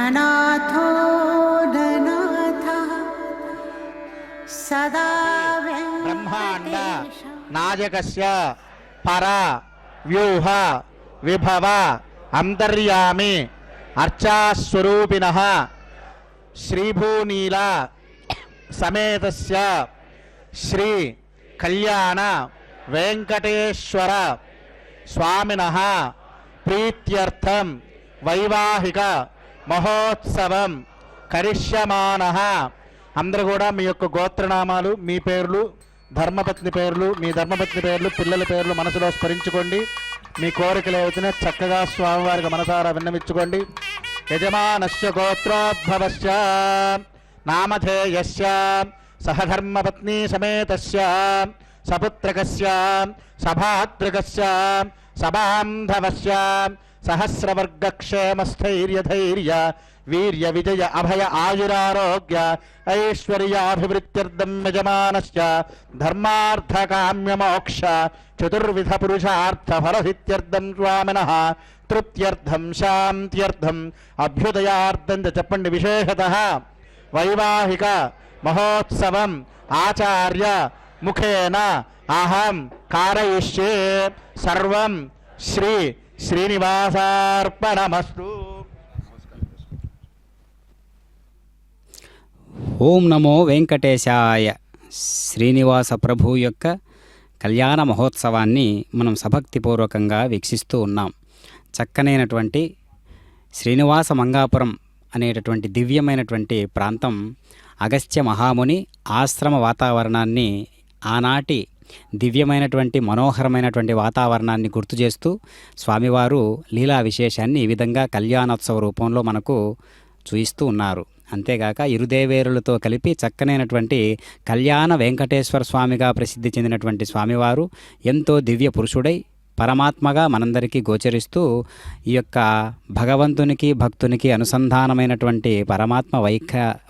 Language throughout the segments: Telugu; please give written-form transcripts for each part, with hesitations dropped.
ननाथो ननाथः सदा ब्रह्मांड नायकस्य पर व्यूह विभव अंतर्यामी अर्चास्वरूपिणः श्रीभूनील समेतस्य श्री कल्याण वेंकटेश्वर स्वामिनः प्रीत्यर्थं वैवाहिक महोत्सవం కరిష్యమానః. అందరూ కూడా మీ యొక్క గోత్రనామాలు, మీ పేర్లు, ధర్మపత్ని పేర్లు, మీ ధర్మపత్ని పేర్లు, పిల్లల పేర్లు మనసులో స్మరించుకోండి. మీ కోరికలు ఏవైతే చక్కగా స్వామివారికి మనసారా విన్నవించుకోండి. యజమానస్య గోత్రోద్భవస్య నామధేయస్య సహధర్మపత్ని సమేతస్య సపుత్రకస్య సభాత్రకస్య సబాంధవస్య సహస్రవర్గక్షేమస్థైర్యధైర్య వీర్య విజయ అభయ ఆయురారోగ్య ఐశ్వర్యాభివృద్ధ్యర్థం యజమానస్య ధర్మార్థకామ్యమోక్ష చతుర్విధ పురుషార్థ ఫలసిద్ధ్యర్థం స్వామినః తృప్త్యర్థం శాంత్యర్థం అభ్యుదయార్థం చెప్పండి. విశేషతః వైవాహిక మహోత్సవం ఆచార్య ముఖేన అహం కారయిష్యే. సర్వం శ్రీ శ్రీనివాసార్పణమస్తు. ఓం నమో వెంకటేశాయ. శ్రీనివాస ప్రభు యొక్క కళ్యాణ మహోత్సవాన్ని మనం సభక్తిపూర్వకంగా వీక్షిస్తూ ఉన్నాం. చక్కనైనటువంటి శ్రీనివాస మంగాపురం అనేటటువంటి దివ్యమైనటువంటి ప్రాంతం అగస్త్య మహాముని ఆశ్రమ వాతావరణాన్ని, ఆనాటి దివ్యమైనటువంటి మనోహరమైనటువంటి వాతావరణాన్ని గుర్తు చేస్తూ స్వామివారు లీలా విశేషాన్ని ఈ విధంగా కళ్యాణోత్సవ రూపంలో మనకు చూయిస్తూ ఉన్నారు. అంతేగాక ఇరుదేవేరులతో కలిపి చక్కనైనటువంటి కళ్యాణ వెంకటేశ్వర స్వామిగా ప్రసిద్ధి చెందినటువంటి స్వామివారు ఎంతో దివ్య పురుషుడై పరమాత్మగా మనందరికీ గోచరిస్తూ ఈ యొక్క భగవంతునికి భక్తునికి అనుసంధానమైనటువంటి పరమాత్మ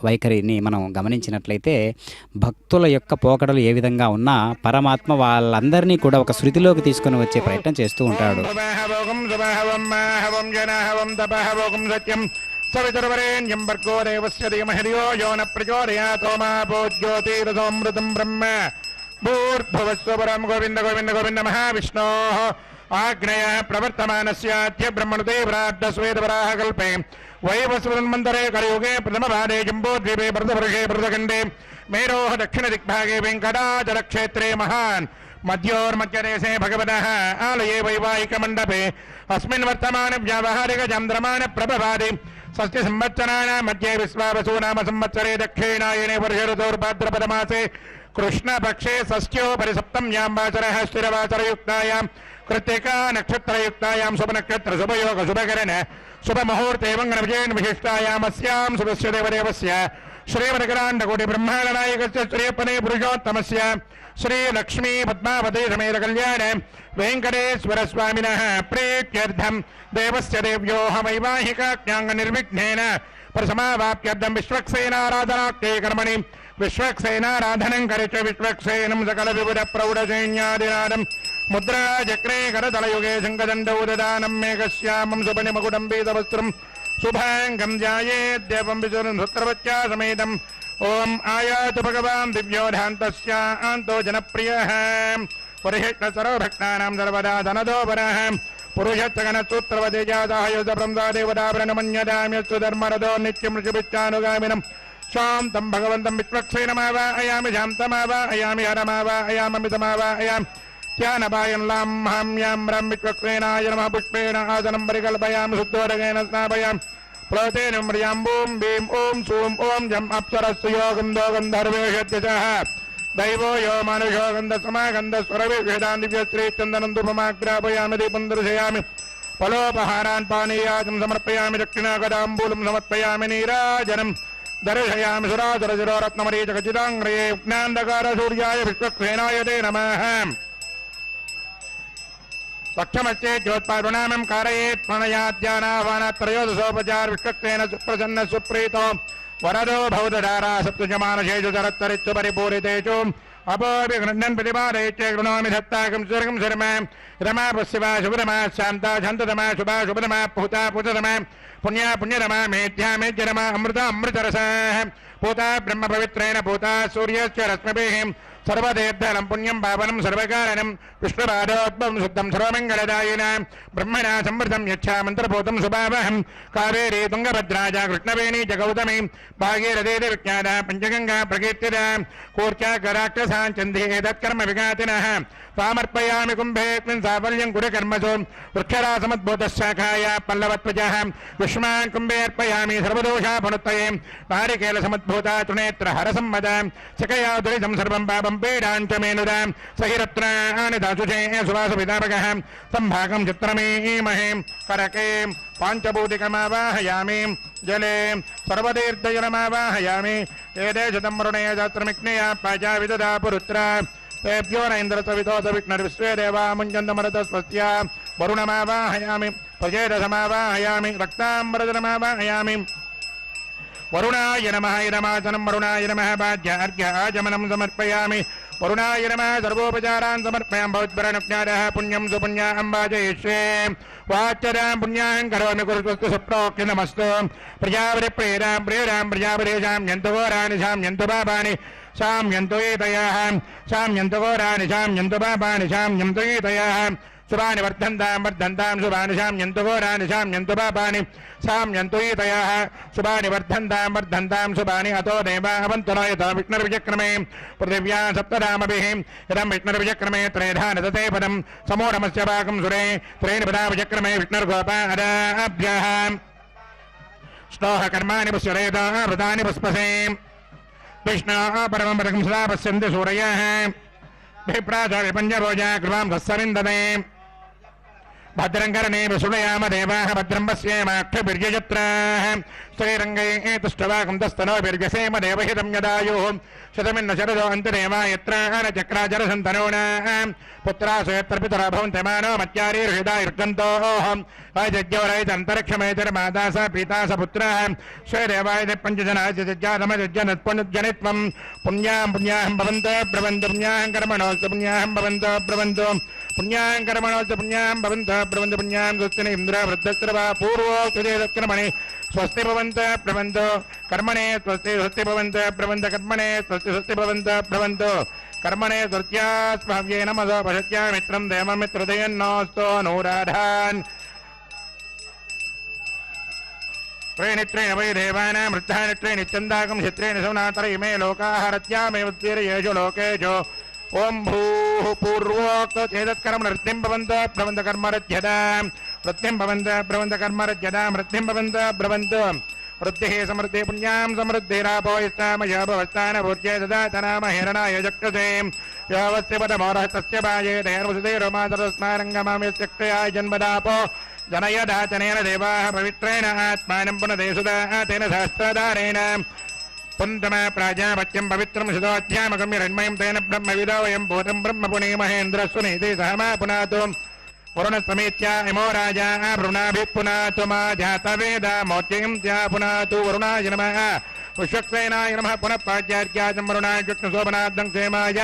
వైఖరిని మనం గమనించినట్లయితే భక్తుల యొక్క పోకడలు ఏ విధంగా ఉన్నా పరమాత్మ వాళ్ళందరినీ కూడా ఒక శృతిలోకి తీసుకుని వచ్చే ప్రయత్నం చేస్తూ ఉంటాడు. సవితుర్వరేణ్యం భర్గో దేవస్య ధీమహి ధియో యో న ప్రచోదయాత్. ఓమా భూజ్యోతిరసోమృతం బ్రహ్మ భూర్భువస్వరం. గోవింద గోవింద గోవింద మహావిష్ణోః ఆగ్నేయ ప్రవర్తమానస్యాద్య బ్రహ్మణుతే వ్రాడ్డస్వేదవరాహ కల్పే వైవస్వన్మంతరే కలియుగే ప్రథమపాదే జంబోద్వీపే భరతవర్షే భరతఖండే మేరోః దక్షిణ దిగ్భాగే వెంకటాచలక్షేత్రే మహాన్ మధ్యోర్మధ్యదేశే భగవతః ఆలయే వైవాహిక మండపే అస్మిన్ వర్తమాన వ్యావహారిక చంద్రమాన ప్రభవాది షష్ఠి సంవత్సరాణ మధ్యే విశ్వావసూ నామ సంవత్సరే దక్షిణాయనే వర్షఋతోర్భాద్రపదమాసే కృష్ణపక్షే షష్ఠ్యోపరి సప్తమ్యాం వాసరః స్థిరవాసరయుక్తాయాం కృత్తికా నక్షత్రయుక్తాయాం శుభనక్షత్ర శుభయోగ శుభకరణ శుభముహూర్తే మంగళ విజయన్ విశిష్టాయాం అస్యాం శుభస్య దేవదేవస్య శ్రీవరకరాండకోటి బ్రహ్మాండనాయకస్య శ్రీయప్పనే పురుషోత్తమస్య శ్రీ లక్ష్మీ పద్మావతి సమేత కళ్యాణ వెంకటేశ్వర స్వామినః ప్రీత్యర్థం దేవస్య దేవ్యోః వైవాహికాజ్ఞాంగ నిర్విఘ్నేన ప్రసమావాప్త్యర్థం విశ్వక్సేనారాధనాఖ్యే కర్మణి విశ్వక్సేనారాధనం కరిచ విశ్వక్సేనం సకల విబుధ ప్రౌఢ సైన్యాదినాదం ముద్రా చక్రే కరతలయుగే శంఖదండౌ దదానం మేఘశ్యామం సుబనిమకుటం పీతవస్త్రం శుభాంగం ధ్యాయేద్దేవం విశురం సూత్రవత్యా సమేతం. ఓం ఆయాతు భగవాన్ దివ్యోధాంతస్య ఆంతో జనప్రియః పురుషేష్ణ సర్వభక్తానాం సర్వదా ధనదోపరః పురుషచ్చగన సూత్రవదేజాదాహయుధ బ్రహ్మదేవతాభరణమన్యదామ్యస్తు ధర్మరథో నిత్యం ఋషిభిచ్చానుగామినం శాంతం భగవంతం విశ్వక్సేనమావాహయామి శాంతమావాహయామి హరమావాహయామమితమావాహయామి ధ్యానపాయం హామ్యాం రం విశ్వక్సేనాయ నమః పుష్పేణ ఆసనం పరికల్పయామి శుద్ధోదకేన స్నాపయామి ప్రోతేన మ్రియాం ఓం భీం ఓం సూం ఓం జం అప్సరస్సు యోగం దోగం ధర్వేషత్యజః దైవో యో మనుషో గంధ సమాగంధ స్వరవిభేదాన్ దివ్యశ్రీచందనం ధూపమాగ్రాపయామి దీపం దర్శయామి ఫలోపహారాన్ పానీయాజం సమర్పయామి దక్షిణాగదాంబూలం సమర్పయామి నీరాజనం దర్శయామి సురాసురశిరోరత్నమరీచకచితాంగ్రయే జ్ఞాంధకార సూర్యాయ విశ్వక్సేనాయ తే నమః. పక్షమచ్చే జ్యోత్పారుణామం కారయేత్ ప్రణయాద్యానాహ్వానత్రయోదశోపచార విశ్వక్సేన సుప్రసన్న సుప్రీతో వరదో భౌతధారా సప్తజమానశేషు శరత్తరిత్తు పరిపూరితేషు अपोभिगृह्णन् प्रतिपादयित्य गृह्णामि धत्ताकं सुरगं शर्मा रमा पश्यवा शुभरमा शान्ता शान्ततमा शुभा शुभरमा पूता पूततमा पुण्या पुण्यरमा मेध्या मेध्यरमा अमृता अमृतरसः पूता ब्रह्म पवित्रेण पूता सूर्यस्य रश्मिभिः सर्वदेवधनं पुण्यं पावनं सर्वकारणं विष्णुपादोद्भवं शुद्धं सर्वमङ्गलदायिना ब्रह्मणा संवृतं यच्छा मन्त्रपूतं सुभावहं कावेरी तुङ्गभद्राजा कृष्णवेणी च गौतमी भागीरथेति विख्याता पञ्चगङ्गा प्रकीर्तिता कूर्चा कराक्षसाञ्चन्धे तत्कर्म विघातिनः स्वामर्पयामि कुम्भेऽस्मिन् साफल्यं कुरकर्मसु वृक्षरासमुद्भूतशाखाया पल्लवत्वजः युष्मान् कुम्भे अर्पयामि सर्वदोषापनुत्तये नारिकेलसमुद्भूता त्रिनेत्र हरसम्मदा सकया दुरितं सर्वं पापं पीडाञ्च मेनुदा सहिरत्नानि दासुषे सुवासपितामकः सम्भागं चित्रमीमहे करके पाञ्चभूतिकमावाहयामि जले सर्वतीर्थजलमावाहयामि एते शतं वरुणे शास्त्रमिग्नया पाचा विददा पुरुत्रा तेभ्यो न इन्द्रसवितोत विघ्नर्विश्वे देवा मुञ्जन्तमरतस्वस्य वरुणमावाहयामि प्रजेदसमावाहयामि रक्ताम्बरजलमावाहयामि वरुणाय नमः इदमासनं वरुणाय नमः पाद्यार्घ्य आचमनं समर्पयामि वरुणाय नमः सर्वोपचारान् समर्पयामि भवद्भरणज्ञानः पुण्यं सुपुण्या अम्बाजयिष्ये वाच्यरां पुण्याहं करोमि कुरुस्वस्तु सुप्रोक्ति नमस्तु प्रजापतिप्रियरां प्रियरां प्रजापतिशां यन्तु घोराणि शां यन्तु पापानि शां यन्तु एतयः शां यन्तु घोराणि शां यन्तु पापानि शां यन्तु एतयः शुभानि वर्धन्तां शुभानि शां यन्तु घोराणि शां यन्तु पापानि शां यन्तु ईतयः शुभानि वर्धन्तां शुभानि अतो देवावन्तु न यथा विष्णुर्विचक्रमे पृथिव्या सप्तरामभिः इदं विष्णुर्विचक्रमे त्रेधा नदते पदं समूढमस्य पाकं सुरे त्रीणि पदा विचक्रमे विष्णुर्गोपादाभ्यः श्लोः कर्माणि पश्यरेता वृतानि पुष्पसे विष्णोः परमं पदं सदा पश्यन्ति सूरयः विप्राचार्य पञ्चभोजा कृपां सस्सरिन्दते भद्रं कर्णे विशृणयाम देवाः भद्रं पश्येमाक्षभिर्यजत्राः श्रीरङ्गैः तुष्टवाकं तस्तनो विर्यसेम देवहितं यदायुः शतमिन्न शरदो अन्तरेवा यत्र न चक्राचरसन्तनूनाः पुत्रासु यत्र पितरो भवन्ति मानो मत्यारीर्हृदायुर्गन्तोः वैजज्ञोरैतन्तरिक्षमेतिर्माता स पीता स पुत्रः श्रीदेवाय पञ्चजनाजजातमजज्जनत्पुनज्जनित्वं पुण्यां पुण्याहं भवन्तो ब्रवन्तु पुण्याहं कर्मणोऽस्तु पुण्याहं भवन्तो ब्रवन्तु पुण्यां कर्मणोऽस्तु पुण्यां भवन्तो ब्रवन्तु पुण्यां स्वस्तिन इन्द्र वृद्धस्त्रवा पूर्वोक्तदेवक्रमणि स्वस्ति भवन्तः ब्रवन्तु कर्मणे स्वस्ति स्वस्ति भवन्तः ब्रवन्तः कर्मणे स्वस्ति स्वस्ति भवन्तः ब्रवन्तु कर्मणे स्वस्त्यास्मव्ये नमसो पशत्या मित्रं देवमित्रदयन्नोऽस्तु नूराधान् त्रीणि वै देवानां वृद्धानि त्रीणि चन्दाकं क्षत्रेण सौनातर इमे लोकाः रत्यामेव तीर्येषु लोकेषु ओं भूः पूर्वोक्तचेदत्कर्म वृत्तिं भवन्तः ब्रवन्तः कर्मरज्यता वृत्तिं भवन्तः ब्रवन्तः कर्मरज्यता वृत्तिं भवन्तः ब्रवन्तु वृद्धिः समृद्धि पुण्यां समृद्धिरापो यस्तामयापवस्थानभूत्यै ददातनाम हिरणाय चक्षुषे यावस्य पदमोरहतस्य बाये देहर्वसुधैरोमातरस्मारङ्गमाम्यस्य क्रियाय जन्मदापो जनयदाचनेन देवाः पवित्रेण आत्मानं पुनदेशुदा तेन सहस्रधारेण पुन्तम प्राजापत्यं पवित्रं सुधोऽध्यामगम्यरण्मयं तेन ब्रह्मविदो वयं भूतं ब्रह्म पुनीमहेन्द्रस्वनीति सहमा पुनातु वरुणसमेत्या इमो राजा वरुणाभिः पुनातु मा जातवेदा मोच्यं त्या पुनातु वरुणाय नमः विश्वक्सेनाय नमः पुनः पाद्यार्घ्याजं वरुणाय विष्णुशोभनाद्धं क्षेमाय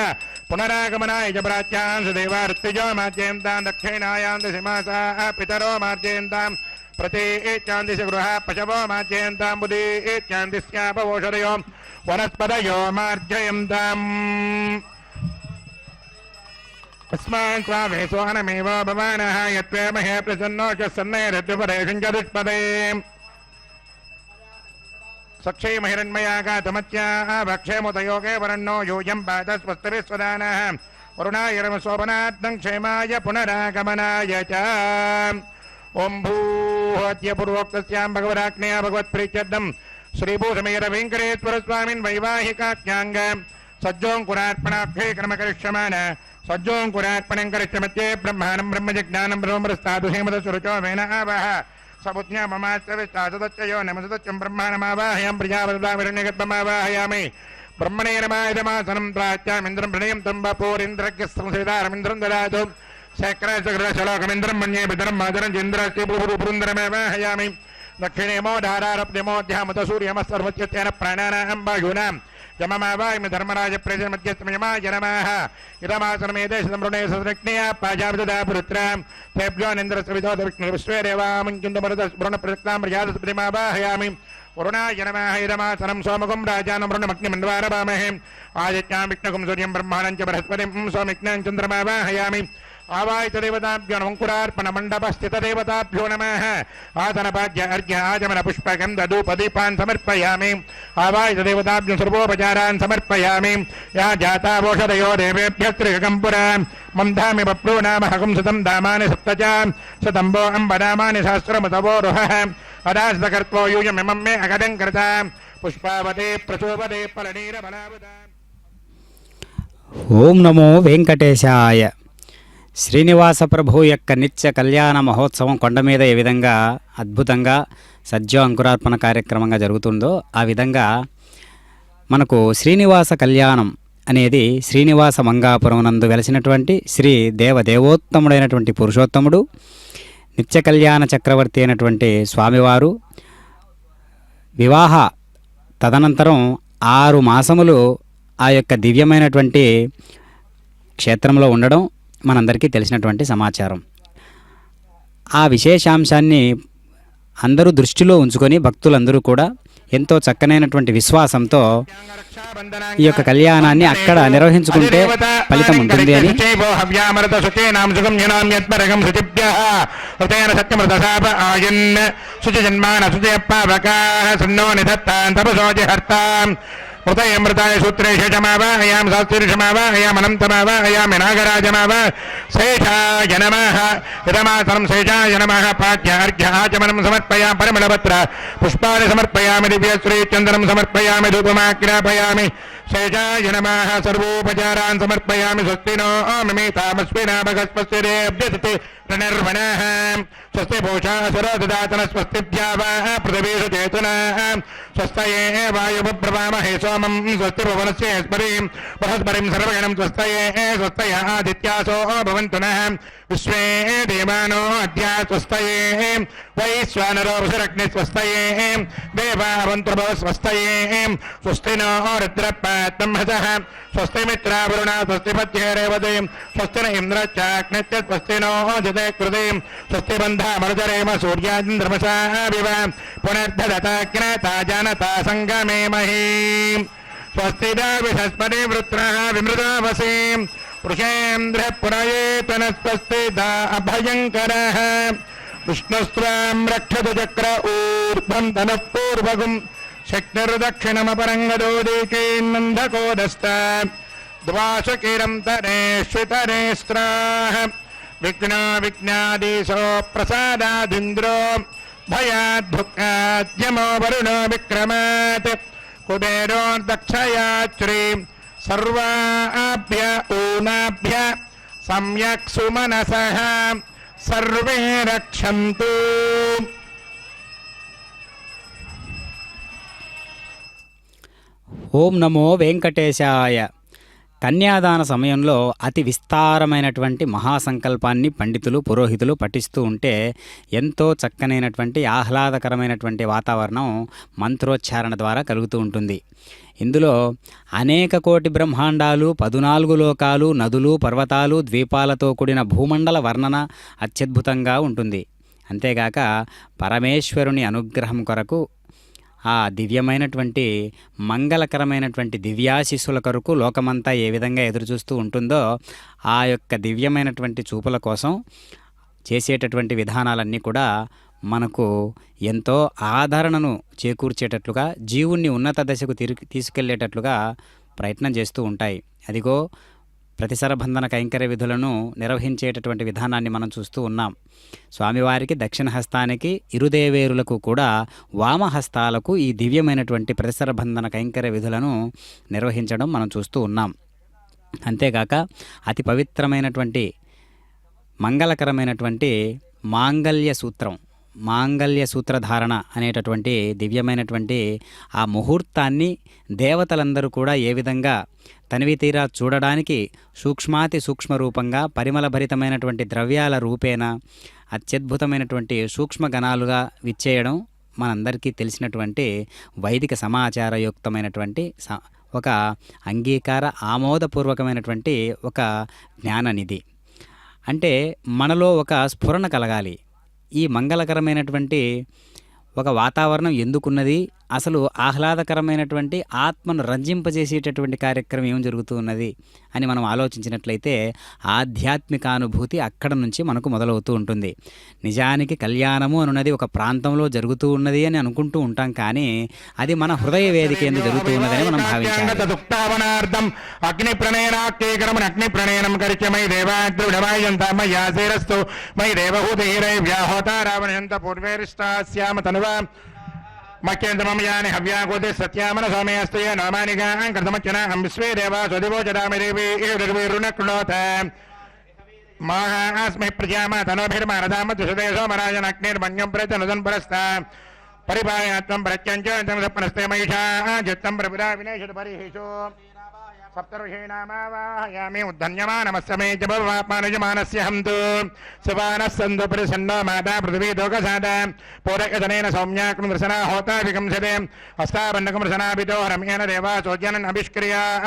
पुनरागमनाय च प्राच्यां सुदेवा ऋत्विजो मार्जयन्तां दक्षिणायां दशमासाः पितरो मार्जयन्तां प्रतीचान्दिश गृहा पशवो मार्जयन्तां बुधीचान्दिस्यापवोषधयो वनस्पतयो मार्जयन्ताम् अस्मान् स्वामेषु अनमेव भवानः यत्वे महे प्रसन्नो च सन्नैरद्विपदेशं च दुष्पदे सक्षै महिरण्मयागातमत्याः भक्षेमुतयोगे वरण्णो यूयं पात स्वस्तिभिस्वदानः वरुणाय रमशोभनार्थं क्षेमाय पुनरागमनाय च ओं भूः पूर्वोक्तस्यां भगवदाग्नेय भगवत्प्रीत्यर्थं श्रीभूषमेर वेङ्कटेश्वरस्वामिन् वैवाहिकाख्याङ्ग सज्जोङ्कुरार्पणाख्ये कर्म करिष्यमान सज्जोङ्कुरार्पणं करिष्यमत्ये ब्रह्माणं ब्रह्मजिज्ञानं ब्रह्मरस्तादु हेमदसुरुचो वेन आवह सपुज्ञा ममास्तविष्टासदच्चयो नमसदच्चं ब्रह्माणमावाहयां प्रजापतिर्वाहिरण्यगर्भमावाहयामि ब्रह्मणे नमायदमासनं प्राच्यामिन्द्रं प्रणयं तं वपूरिन्द्रज्ञस्तं ददातु शक्रशलोकमिन्द्रं मन्ये पितरं मातरं चन्द्रस्य पुरुपुरुन्दरमावाहयामि दक्षिणेमो धारारप्यमोऽध्यामुत सूर्यमस्तर्वत्यतेन प्राणानां वायूनां यममावायमि धर्मराज प्रजमध्यस्तमयमाय नमः इदमासनमेदे शतमृणे सदृक्ष्णया पाजाविददा पुरुत्रां तेभ्योऽनिन्द्रस्य विदोदविष्णुविश्वेदेवामुञ्चिन्दमरुदस्मरणप्रदक्तां प्रजातस्पतिमावाहयामि वरुणाय नमः इदमासनं सोमगुं राजानमृणमग्निमण्डवारवामहे आदित्यां विष्णुगुं सूर्यं ब्रह्माणं च बृहस्पतिं सोमिज्ञां चन्द्रमावाहयामि आवाहित देवताभ्यो नमङ्कुरार्पण मण्डपस्थित देवताभ्यो नमः आसनपाद्य अर्घ्य आचमन पुष्पकं दधूपदीपान् समर्पयामि आवाहित देवताभ्यो सर्वोपचारान् समर्पयामि या जातावोषधयो देवेभ्यः त्रिगं पुरा मन्धामि बप्रो नाम हगुं शतं दामानि सप्त च शतम्बो अम्बनामानि सहस्रमतवो रुहः अदास्तकर्त्वो यूयमिमं मे अगदं कृता पुष्पावते प्रचोपदे फलनीरफलावता ఓం నమో వెంకటేశాయ. శ్రీనివాస ప్రభు యొక్క నిత్య కళ్యాణ మహోత్సవం కొండ మీద ఏ విధంగా అద్భుతంగా సజ్జ అంకురార్పణ కార్యక్రమంగా జరుగుతుందో ఆ విధంగా మనకు శ్రీనివాస కళ్యాణం అనేది శ్రీనివాస మంగాపురం నందు వెలసినటువంటి శ్రీ దేవోత్తముడైనటువంటి పురుషోత్తముడు నిత్య కళ్యాణ చక్రవర్తి అయినటువంటి స్వామివారు వివాహ తదనంతరం 6 మాసములు ఆ యొక్క దివ్యమైనటువంటి క్షేత్రంలో ఉండడం మనందరికీ తెలిసినటువంటి సమాచారం. ఆ విశేషాంశాన్ని అందరూ దృష్టిలో ఉంచుకొని భక్తులందరూ కూడా ఎంతో చక్కనైనటువంటి విశ్వాసంతో ఈ యొక్క కళ్యాణాన్ని అక్కడ నిర్వహించుకుంటే ఫలితం ఉంటుంది అని मृताय सूत्रे शेषमावाहयाम शास्त्रीषमावाहयाम अनन्तमावाहयाम नागराजमाव शेषाय नमः इदमासनं शेषाय नमः पाठ्य अर्घ्य आचमनं समर्पयामि परिमलपत्र पुष्पाणि समर्पयामि दिव्यश्रीचन्दनं समर्पयामि धूपमाग्रापयामि शेषाय नमः सर्वोपचारान् समर्पयामि स्वस्ति नो मिमेतामस्मिना भगस्पतिरेभ्यसते प्रणर्वणः स्वस्ति भूषा सुरददातन स्वस्तिभ्यावाः पृथिवीषु चेतनः स्वस्तये वायुप्रभामहे सोमं स्वस्ति भुवनस्य स्मरीं बृहस्पतिं सर्वगणं स्वस्तये स्वस्तय आदित्यासो भवन्तु नः विश्वे देवानो अद्या स्वस्तये वैश्वानरो वसुरग्नि स्वस्तये देवावन्तु स्वस्तये स्वस्ति नो रुद्रपात्महसः स्वस्ति मित्रावरुणा स्वस्ति पत्येरेवते स्वस्ति न इन्द्रश्चाग्नित्य स्वस्ति नो जते कृते स्वस्ति बन्धा मरुजरेम सूर्यान्द्रमसा विव पुनर्धदताग्नता जानता सङ्गमे मही स्वस्ति दाविषस्पति वृत्रः विमृतावसे पुरुषेन्द्रः पुरयेतनः स्वस्ति दा अभयङ्करः विष्णुस्त्वां रक्षतु चक्र ऊर्ध्वं धनः पूर्वगुं शक्तिर्दक्षिणमपरङ्गदो दीचेन्नन्धकोदस्त द्वाशकिरं तरेष्वितरे स्त्राः विघ्नो विघ्नादीशो प्रसादादिन्द्रो भयाद्भुक्ताद्यमो वरुणो विक्रमात् कुबेरोर्दक्षयात् श्रीं सर्वाभ्य ऊनाभ्य सम्यक् सुमनसः सर्वे रक्षन्तु. ఓం నమో వెంకటేశాయ. కన్యాదాన సమయంలో అతి విస్తారమైనటువంటి మహాసంకల్పాన్ని పండితులు పురోహితులు పఠిస్తూ ఉంటే ఎంతో చక్కనైనటువంటి ఆహ్లాదకరమైనటువంటి వాతావరణం మంత్రోచ్చారణ ద్వారా కలుగుతూ ఉంటుంది. ఇందులో అనేక కోటి బ్రహ్మాండాలు 14 లోకాలు నదులు పర్వతాలు ద్వీపాలతో కూడిన భూమండల వర్ణన అత్యద్భుతంగా ఉంటుంది. అంతేగాక పరమేశ్వరుని అనుగ్రహం కొరకు ఆ దివ్యమైనటువంటి మంగళకరమైనటువంటి దివ్యాశిస్సుల కొరకు లోకమంతా ఏ విధంగా ఎదురుచూస్తూ ఉంటుందో ఆ యొక్క దివ్యమైనటువంటి చూపుల కోసం చేసేటటువంటి విధానాలన్నీ కూడా మనకు ఎంతో ఆదరణను చేకూర్చేటట్లుగా జీవుణ్ణి ఉన్నత దశకు తీసుకెళ్లేటట్లుగా ప్రయత్నం చేస్తూ ఉంటాయి. అదిగో ప్రతిసరబంధన కైంకర్య విధులను నిర్వహించేటటువంటి విధానాన్ని మనం చూస్తూ ఉన్నాం. స్వామివారికి దక్షిణ హస్తానికి ఇరుదేవేరులకు కూడా వామహస్తాలకు ఈ దివ్యమైనటువంటి ప్రతిసరబంధన కైంకర్య విధులను నిర్వహించడం మనం చూస్తూ ఉన్నాం. అంతేగాక అతి పవిత్రమైనటువంటి మంగళకరమైనటువంటి మాంగళ్య సూత్రధారణ అనేటటువంటి దివ్యమైనటువంటి ఆ ముహూర్తాన్ని దేవతలందరూ కూడా ఏ విధంగా తనివి తీరా చూడడానికి సూక్ష్మాతి సూక్ష్మ రూపంగా పరిమళభరితమైనటువంటి ద్రవ్యాల రూపేణ అత్యద్భుతమైనటువంటి సూక్ష్మ గణాలుగా విచ్చేయడం మనందరికీ తెలిసినటువంటి వైదిక సమాచారయుక్తమైనటువంటి ఒక అంగీకార ఆమోదపూర్వకమైనటువంటి ఒక జ్ఞాననిధి. అంటే మనలో ఒక స్ఫురణ కలగాలి. ఈ మంగళకరమైనటువంటి ఒక వాతావరణం ఎందుకున్నది, అసలు ఆహ్లాదకరమైనటువంటి ఆత్మను రంజింపజేసేటటువంటి కార్యక్రమం ఏం జరుగుతూ ఉన్నది అని మనం ఆలోచించినట్లయితే ఆధ్యాత్మికానుభూతి అక్కడ నుంచి మనకు మొదలవుతూ ఉంటుంది. నిజానికి కళ్యాణము అనున్నది ఒక ప్రాంతంలో జరుగుతూ ఉన్నది అని అనుకుంటూ ఉంటాం, కానీ అది మన హృదయ వేదిక ఎందుకు జరుగుతూ ఉన్నదని మనం భావించాలి. అగ్ని ప్రణయనాక్యేకరమణ అగ్ని ప్రణయనం కరిచమై దేవాగ్రవిడవాయంతమయాసేరస్తు మై దేవహూతైరై వ్యాహోతారావణయంత పూర్వేరిష్టాస్యామ తనువా మఖ్యంతమయాని హవ్యాకోతే సత్యామన సౌమయస్తయ నామానిగాం కృతమచ్చనాహం విశ్వే దేవా స్వదివో జదామి దేవి రుణకృణోత మహాస్మై ప్రజామ తనోభిర్మానదామ దుషదేశో మరాజనగ్నిర్మన్యం ప్రతనుదన్ పరస్తా పరిపాయాత్వం ప్రత్యంచం సప్నస్తే మహిషా చిత్తం ప్రభిరా వినేషు పరిహేషో సప్తర్షీణామావాహయామి ఉద్ధన్యమానమస్సమే జపవాప్మానుజమానస్య హంతు శివానः సంతు ప్రసన్నో మాతా పృథివీ దోకసాద పూరయతనేన సౌమ్యాకం రసనా హోతా వికంసతే హస్తాబండకం రసనాభితో రమ్యేన దేవా చోద్యనన్ అభిష్క్రియాః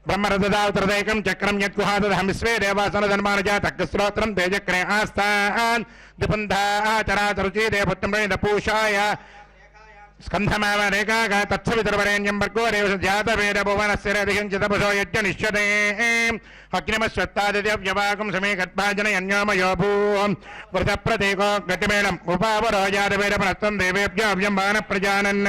బ్రహ్మరథదావతృదైకం చక్రం యత్కుహాదహం విశ్వే దేవాసనధన్మానుజా తక్స్త్రోత్రం తేజక్రే ఆస్తాన్ ద్విపంథాచరాచరుచి దేవపుత్రం పూషాయ స్కంధమావ రేఖాగ తత్సవితుర్వరేణ్యం భర్గో దేవస జాతవేద భువనస్య రధికించితపసో యజ్ఞ నిశ్చతే అగ్నిమశ్వత్తాదివ్యవాకం సమే గర్భాజనయన్యోమయో భూం వృత ప్రతీకో గతిమేళం ఉపావరో జాతవేదపనస్తం దేవేభ్యో అవ్యంబాన ప్రజానన్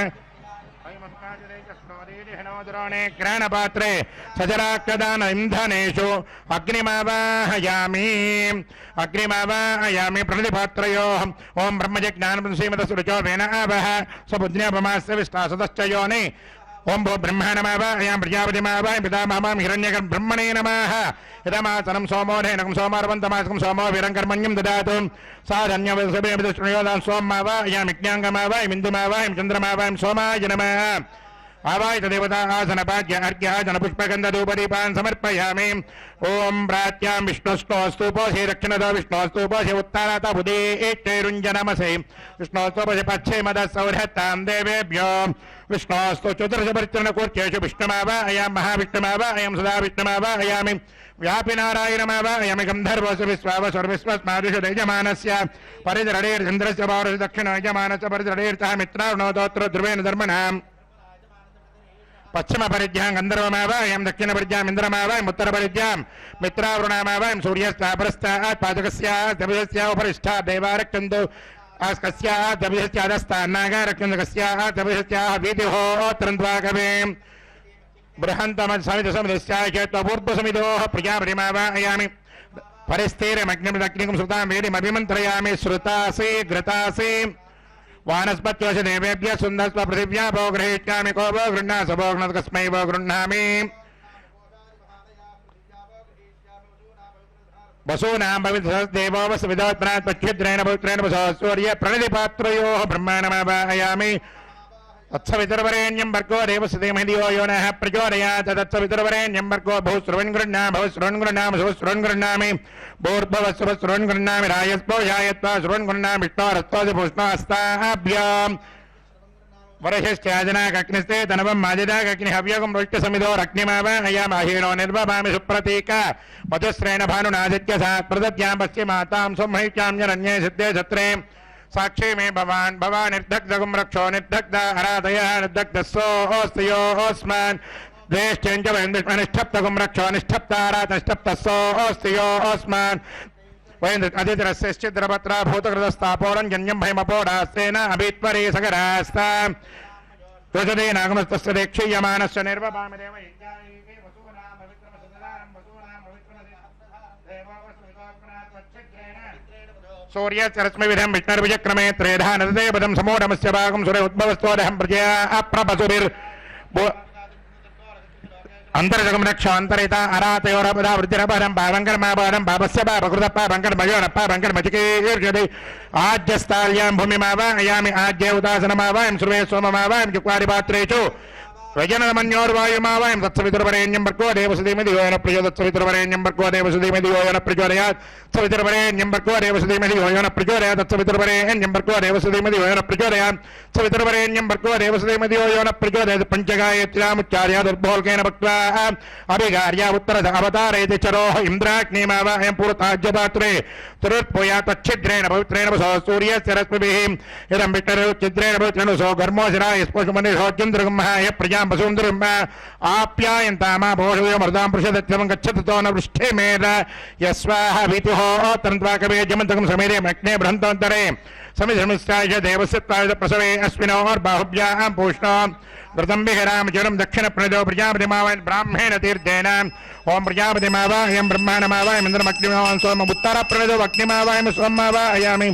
ద్రోణే గ్రహణపాత్రే సజరాక్షదాన ఇంధనేషు అగ్నిమావాహయామి ప్రణిపాత్రయో ఓం బ్రహ్మజ్ఞానం శ్రీమతసురుచో వేన ఆవహ స్వబుద్ధ్యాపమాస్య విష్టాసదశ్చయోని ఓం భో బ్రహ్మాణమావాహయాం ప్రజాపతిమావాహం పితామహం హిరణ్యకం బ్రహ్మణే నమః యదమాసనం సోమోధేనకం సోమారవంతమాసకం సోమో వీరంకర్మణ్యం దదాతు సాధన్యవసభేమిదృష్ణయోదాం సోమమావాహయామి జ్ఞాంగమావాహం ఇందుమావాహం చంద్రమావాహం సోమాయ నమః ఆవాయిత దేవతా ఆసనపాద్య అర్ఘ్యాజన పుష్పగంధూపదీపాన్ సమర్పయామి. ఓం ప్రాత్యాం విష్ణుస్తోస్తూపోసి దక్షిణతో విష్ణోస్తూపోసి ఉత్తరత ఉదీచైరుంజనమసే విష్ణోస్తూపసి పశ్చిమద సౌరతాం దేవేభ్యో విష్ణోస్తు చతుర్షపరిచరణ కూర్చేషు విష్ణుమావాహయాం మహావిష్ణుమావాహయాం సదా విష్ణుమావాహయామి వ్యాపినారాయణమావాహయామి గంధర్వసు విశ్వావసుర్విశ్వస్మాదిషు యజమానస్య పరిద్రడేర్చంద్రస్య పౌరుష దక్షిణ యజమానస్య పరిద్రడేర్చ మిత్రారుణోతోత్ర ధ్రువేణ ధర్మణాం పశ్చిమ పరిధ్యాం గంధర్వమావాహయం దక్షిణ పరిధ్యాం ఇంద్రమావాహయం ఉత్తర పరిధ్యాం మిత్రావృణామావాహయం సూర్యస్థాపరస్థాత్ పాదకస్యాపరిష్ఠా దేవారక్షంతు కస్యాదస్తాన్నాగారక్షంతకస్యాదభిషత్యాః వీతిహోత్రంత్వాకవే బృహంతమసమితసమిదస్యాక్షేత్వపూర్వసమిదోః ప్రజాపతిమావాహయామి పరిస్థిరమగ్నిమదగ్నికం శ్రుతాం వేదిమభిమంత్రయామి శ్రుతాసి ఘృతాసి వానస్పత్యోష దేవేభ్య సుందస్వ పృథివ్యా భో గృహీష్యామి కో భో గృహ్ణా సభోగ్నత్ కస్మై భో గృహ్ణామి వసూనాం భవిదేవో వసువిదోత్ప్రాత్ పక్షిద్రేణ పవిత్రేణ వసో సూర్య ప్రణిధిపాత్రయోః బ్రహ్మాణమావాహయామి తత్సవితుర్వరేణ్యం భర్గో దేవస్య ధీమహి ధియో యో నః ప్రచోదయాత్ తత్సవితుర్వరేణ్యం భర్గో భూస్రువన్ గృహ్ణామి భూస్రువన్ గృహ్ణామి భూర్భువస్సువస్సువన్ గృహ్ణామి రాయస్పోషాయత్వా సువన్ గృహ్ణామి విష్ణోరస్తోది పుష్ణోస్తాభ్యాం వరషశ్చాజనాకగ్నిస్తే తనవం మాదిదాకగ్ని హవ్యగం రోష్ట్యసమిధోరగ్నిమావాహయామహీనో నిర్వభామి సుప్రతీక మధుశ్రేణ భానునాదిత్య ప్రదద్యాం పశ్చిమాతాం సంహైత్యాం జనన్యే సిద్ధే సత్రే సాక్షి మే భవాన్ భవాన్ నిర్దగ్ధగుం రక్షో నిర్దగ్ధ అరాధయ నిర్దగ్ధస్సోస్తియోస్మాన్ ద్వేష్ట్యంచ నిష్టప్తగుం రక్షో నిష్టప్తారాత్ నిష్టప్తస్సోస్తియోస్మాన్ వయం అతిథిరస్యశ్చిద్రపత్రా భూతకృతస్థాపోరం జన్యం భైమపోడాస్తేన అభిత్వరే సగరాస్తా త్వజదే నాగమస్తస్య దీక్షీయమానస్య నిర్వభామి దేవ సూర్యరశ్మి విధం విష్ణుర్విజక్రమే త్రేధా నదే పదం సమూఢమస్య భాగం సుర ఉద్భవస్తోదహం ప్రజయా అప్రపసుభిర్ అంతర్జగం రక్ష అంతరిత అరాతయోరపదా వృద్ధిరపదం పావంకరమాపాదం పాపస్య పాపకృత పావంకరమయోరప్ప వంకరమచికీర్షది ఆజ్యస్థాల్యాం భూమిమావాహయామి ఆజ్య ఉదాసనమావాహయం సర్వే సోమమావాహయం చుక్వారిపాత్రేషు स्वजनमन्योर्वायुमावायं तत्सवितुर्वरेण्यं भर्गो देवस्य धीमहि यो नः प्रचोदयात् तत्सवितुर्वरेण्यं भर्गो देवस्य धीमहि यो नः प्रचोदयात् सवितुर्वरेण्यं भर्गो देवस्य धीमहि यो नः प्रचोदयात् तत्सवितुर्वरेण्यं भर्गो देवस्य धीमहि यो नः प्रचोदयात् सवितुर्वरेण्यं भर्गो देवस्य धीमहि यो नः प्रचोदयात् पञ्चगायत्र्यामुच्चार्यादुर्भोल्केन भक्त्वा अभिगार्या उत्तरधावतारयति चरोः इन्द्राग्निमावायं पुरताज्यपात्रे तुरुत्पोया तच्छिद्रेण पवित्रेण वसो सूर्यस्य रश्मिभिः इदं विष्णुरुच्छिद्रेण पवित्रेण वसो घर्मोशिराय स्पशुमनिषो चन्द्रगम्हाय प्रजां वसुन्दरम् आप्यायन्तामा भोषयोमर्दां पृषदत्यं गच्छतो न वृष्ठे मेद यस्वाः भीतिः तन्त्वा कवे जमन्तकं समेरे मग्ने बृहन्तोन्तरे समिधर्मस्ताय देवस्य त्वाय प्रसवे अस्मिनोर्बाहुभ्यां पूष्णो व्रतं विहराम ज्वरं दक्षिणप्रणदो प्रजापतिमावायं ब्राह्मेण तीर्थेन ओं प्रजापतिमावायं ब्रह्माणमावायम् इन्द्रमग्निमावायं सोमम् उत्तरप्रणदो अग्निमावायं सोममावायामि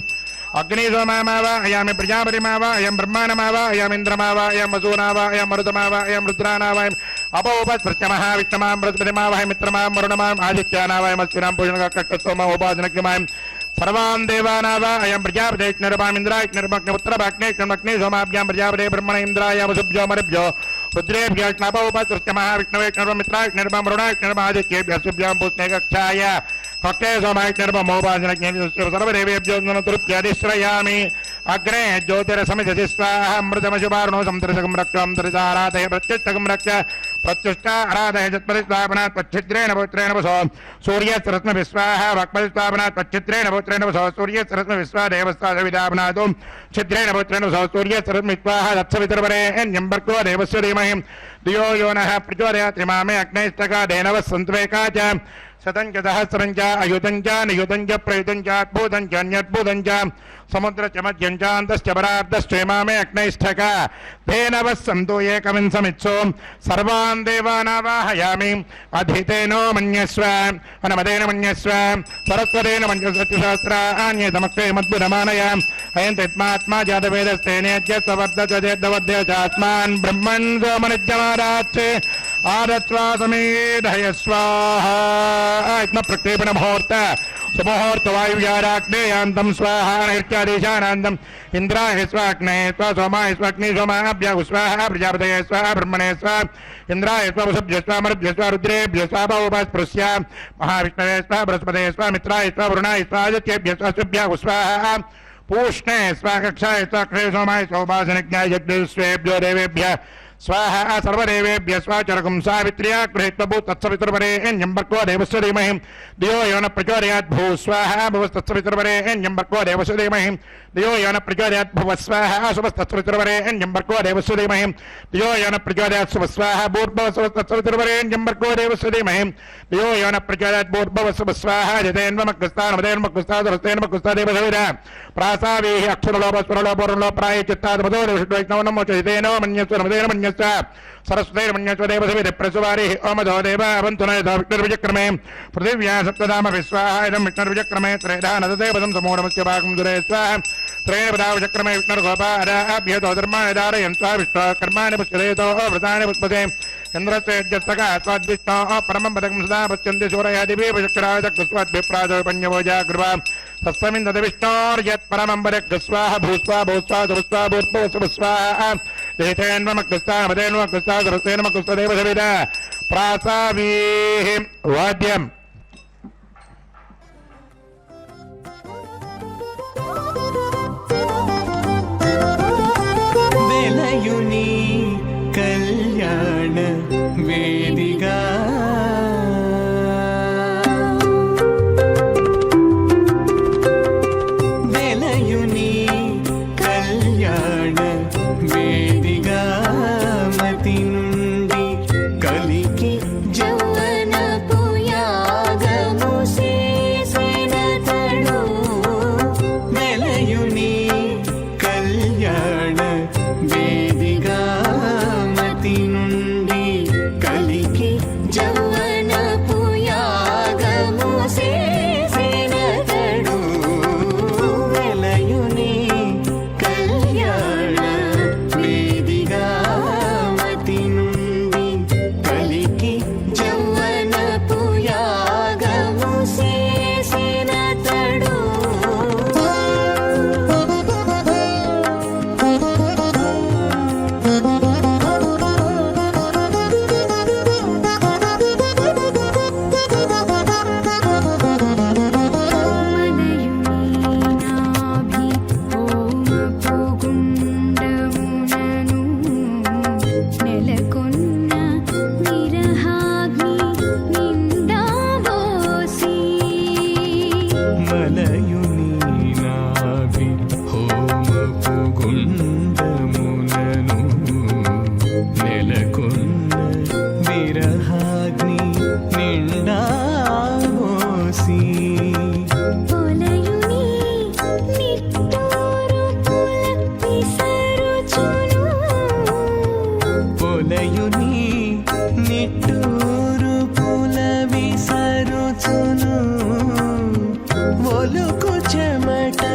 अग्निसोमावायामि प्रजापतिमावायं ब्रह्माणमावायम् इन्द्रमावायं वसूनावायं मरुतमावायं रुद्रानावायम् अपोपस्पृत्यमहाविष्णमां बृहस्पतिमावायं मित्रमां वरुणमां आदित्यानावायम् अस्विनां पूषणकट्टसोम उपासनज्ञमायं सर्वान् देवानावायं प्रजापतेक्निर्वाम् इन्द्राग्निर्मग्निपुत्रभाग्नेक्निर्मग्नि सोमाभ्यां प्रजापते ब्रह्मण इन्द्राय वसुभ्यो मरुभ्यो रुद्रेभ्यो स्नापोपसृष्टमहाविष्णवेक्निर्वं मित्राग्निर्वं वरुणाग्निर्मादित्येभ्यः शुभ्यां पूष्णे कक्षाय कक्षे सोमाग्निर्वमोपासनज्ञेभ्यो सर्वदेवेभ्यो नमोतुभ्यधिश्रयामि अग्ने ज्योतिरसमिति स्वाहा अमृतमशुभार्णो समुद्रसकं रक्तं त्रिदाराधय प्रत्युष्टकं रक्ष प्रत्युष्टा आराधय जत्परिस्थापनात् पच्छिद्रेण पवित्रेण वसो सूर्यस्रत्नविश्वाहा वक्परिस्थापनात् पच्छिद्रेण पवित्रेण वसो सूर्यस्रत्नविश्वा देवस्तादविदापनात् छिद्रेण पवित्रेण वसो सूर्यस्रत्नविश्वाहा दत्सवितुर्वरेण्यं भर्गो देवस्य धीमहि धियो यो नः प्रचोदयात् इमामे अग्नेष्टका धेनवः सन्त्वेका च शतं च सहस्रं च अयुतं च नियुतं च प्रयुतं च अद्भुतं च अन्यद्भुतं च समुद्र च मध्यं च अन्तश्च परार्धश्चेमामे अग्नैष्ठका धेनवः सन्तु एकविंशमित्सु सर्वान् देवानावाहयामि अधितेनो मन्यस्व अनमदेन मन्यस्व सरस्वतेन मन्यस्वसहस्राण्येतमक्षे मद्बुधमानय अयं तस्मात्मा जातवेदस्तेनेज्यस्वर्धचेद्वद्य चास्मान् ब्रह्मन् सोमनित्यमाराच्चे आदत्वा समेधय स्वाहा प्रक्षेपण मुहूर्त सुमुहूर्त वायुव्याराग्नेयान्तं स्वाहा नैर्त्यादेशानान्तम् इन्द्राय स्वाग्ने स्वा सोमाय स्वाग्नि सोमाभ्यः स्वाहा प्रजापतये स्वाहा ब्रह्मणे स्वाहा इन्द्राय स्वा वसुभ्यः स्वाहा मरुभ्यः स्वाहा रुद्रेभ्यः स्वाहा बहुपस्पृश्य महाविष्णवे स्वाहा बृहस्पतये स्वाहा मित्राय स्वाहा वरुणाय स्वाहा आदित्येभ्यः स्वाहा शुभ्यः स्वाहा पूष्णे स्वाहा कक्षाय स्वाहा क्षे सोमाय सोपासनज्ञाय जग्देवेभ्यो देवेभ्यः स्वाहा सर्वदेवेभ्यः स्वाचरकं सावित्र्या गृहीत्वा तत्सवितुर्वरेण्यं भर्गो देवस्य धीमहि धियो यो नः प्रचोदयात् भू स्वाहा भुवस्तत्सवितुर्वरेण्यं भर्गो देवस्य धीमहि धियो यो नः प्रचोदयात् भुव स्वाहा शुभस्तत्सवितुर्वरेण्यं भर्गो देवस्य धीमहि धियो यो नः प्रचोदयात् शुभ स्वाहा भूर्भुवस्वस्तत्सवितुर्वरेण्यं भर्गो देवस्य धीमहि धियो यो नः प्रचोदयात् भूर्भुवस्व स्वाहा जतेन्वमग्रस्तानमदेन्मग्रस्तादेवसविरा प्रासावीः अक्षरलोपस्वरलोपूर्णलो प्रायचित्ताद्मदो देवैष्णवनमो चैतेनो मन्यस्व नमदेन मन्यस्व सरस्वतेन मन्यस्व देवसविधे प्रसुवारिः ओमधो देव अवन्तुनयतो विष्णुर्विचक्रमे पृथिव्या सप्तधाम विश्वाहा इदं विष्णुर्विचक्रमे त्रेधा नददेवतं समूढमस्य भागं दुरे स्वाहा त्रेण पदाविचक्रमे विष्णुर्गोपादाभ्यतो धर्माणि धारयन् स्वा विष्णुः कर्माणि पुष्यदेतो व्रतानि पुष्पते इन्द्रस्येज्यस्तका स्वाद्विष्णोः परमं पदकं सदा पश्यन्ति सूरयादिभिः चक्षुस्वाद्भिप्राजोपन्यवोजा कृपा तस्मिन्दविष्णोर्यत् परमं पदग्स्वाहा भूस्वा भूस्वा सुस्वा भूर्भुवस्वाहा देतेन्वमग्रस्ता मदेन्वमग्रस्ता सरस्तेन्वमग्रस्तदेवसविदा प्रासावीः वाद्यम् वेलयुनी कल्याण वेदिका वेलयुनी कल्याण वेदिका मति నుండి కలికి జౌవన పుయా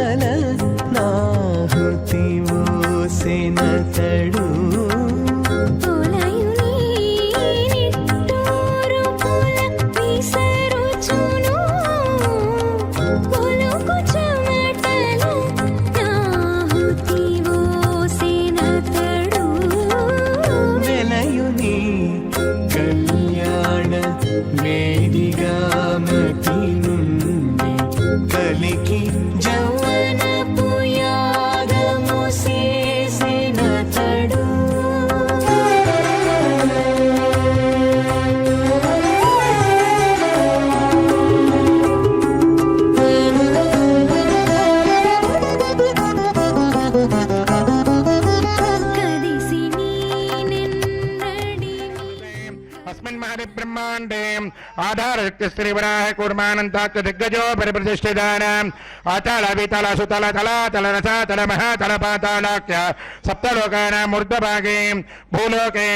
చెమటల నాహుతి ఓసెనతడు వెలయుని కళ్యాణ వేదిగా మతి నుండి కలికి జౌవనపు యాగము చేసినతడు अस्मिन् महति ब्रह्माण्डे आधारशक्तिस्त्रीवराह कूर्मानन्ताच्च दिग्गजो परिप्रतिष्ठितानाम् अतल वितल सुतल तलातल रसातल महातल पातालाख्य सप्तलोकानाम् ऊर्ध्वभागे भूलोके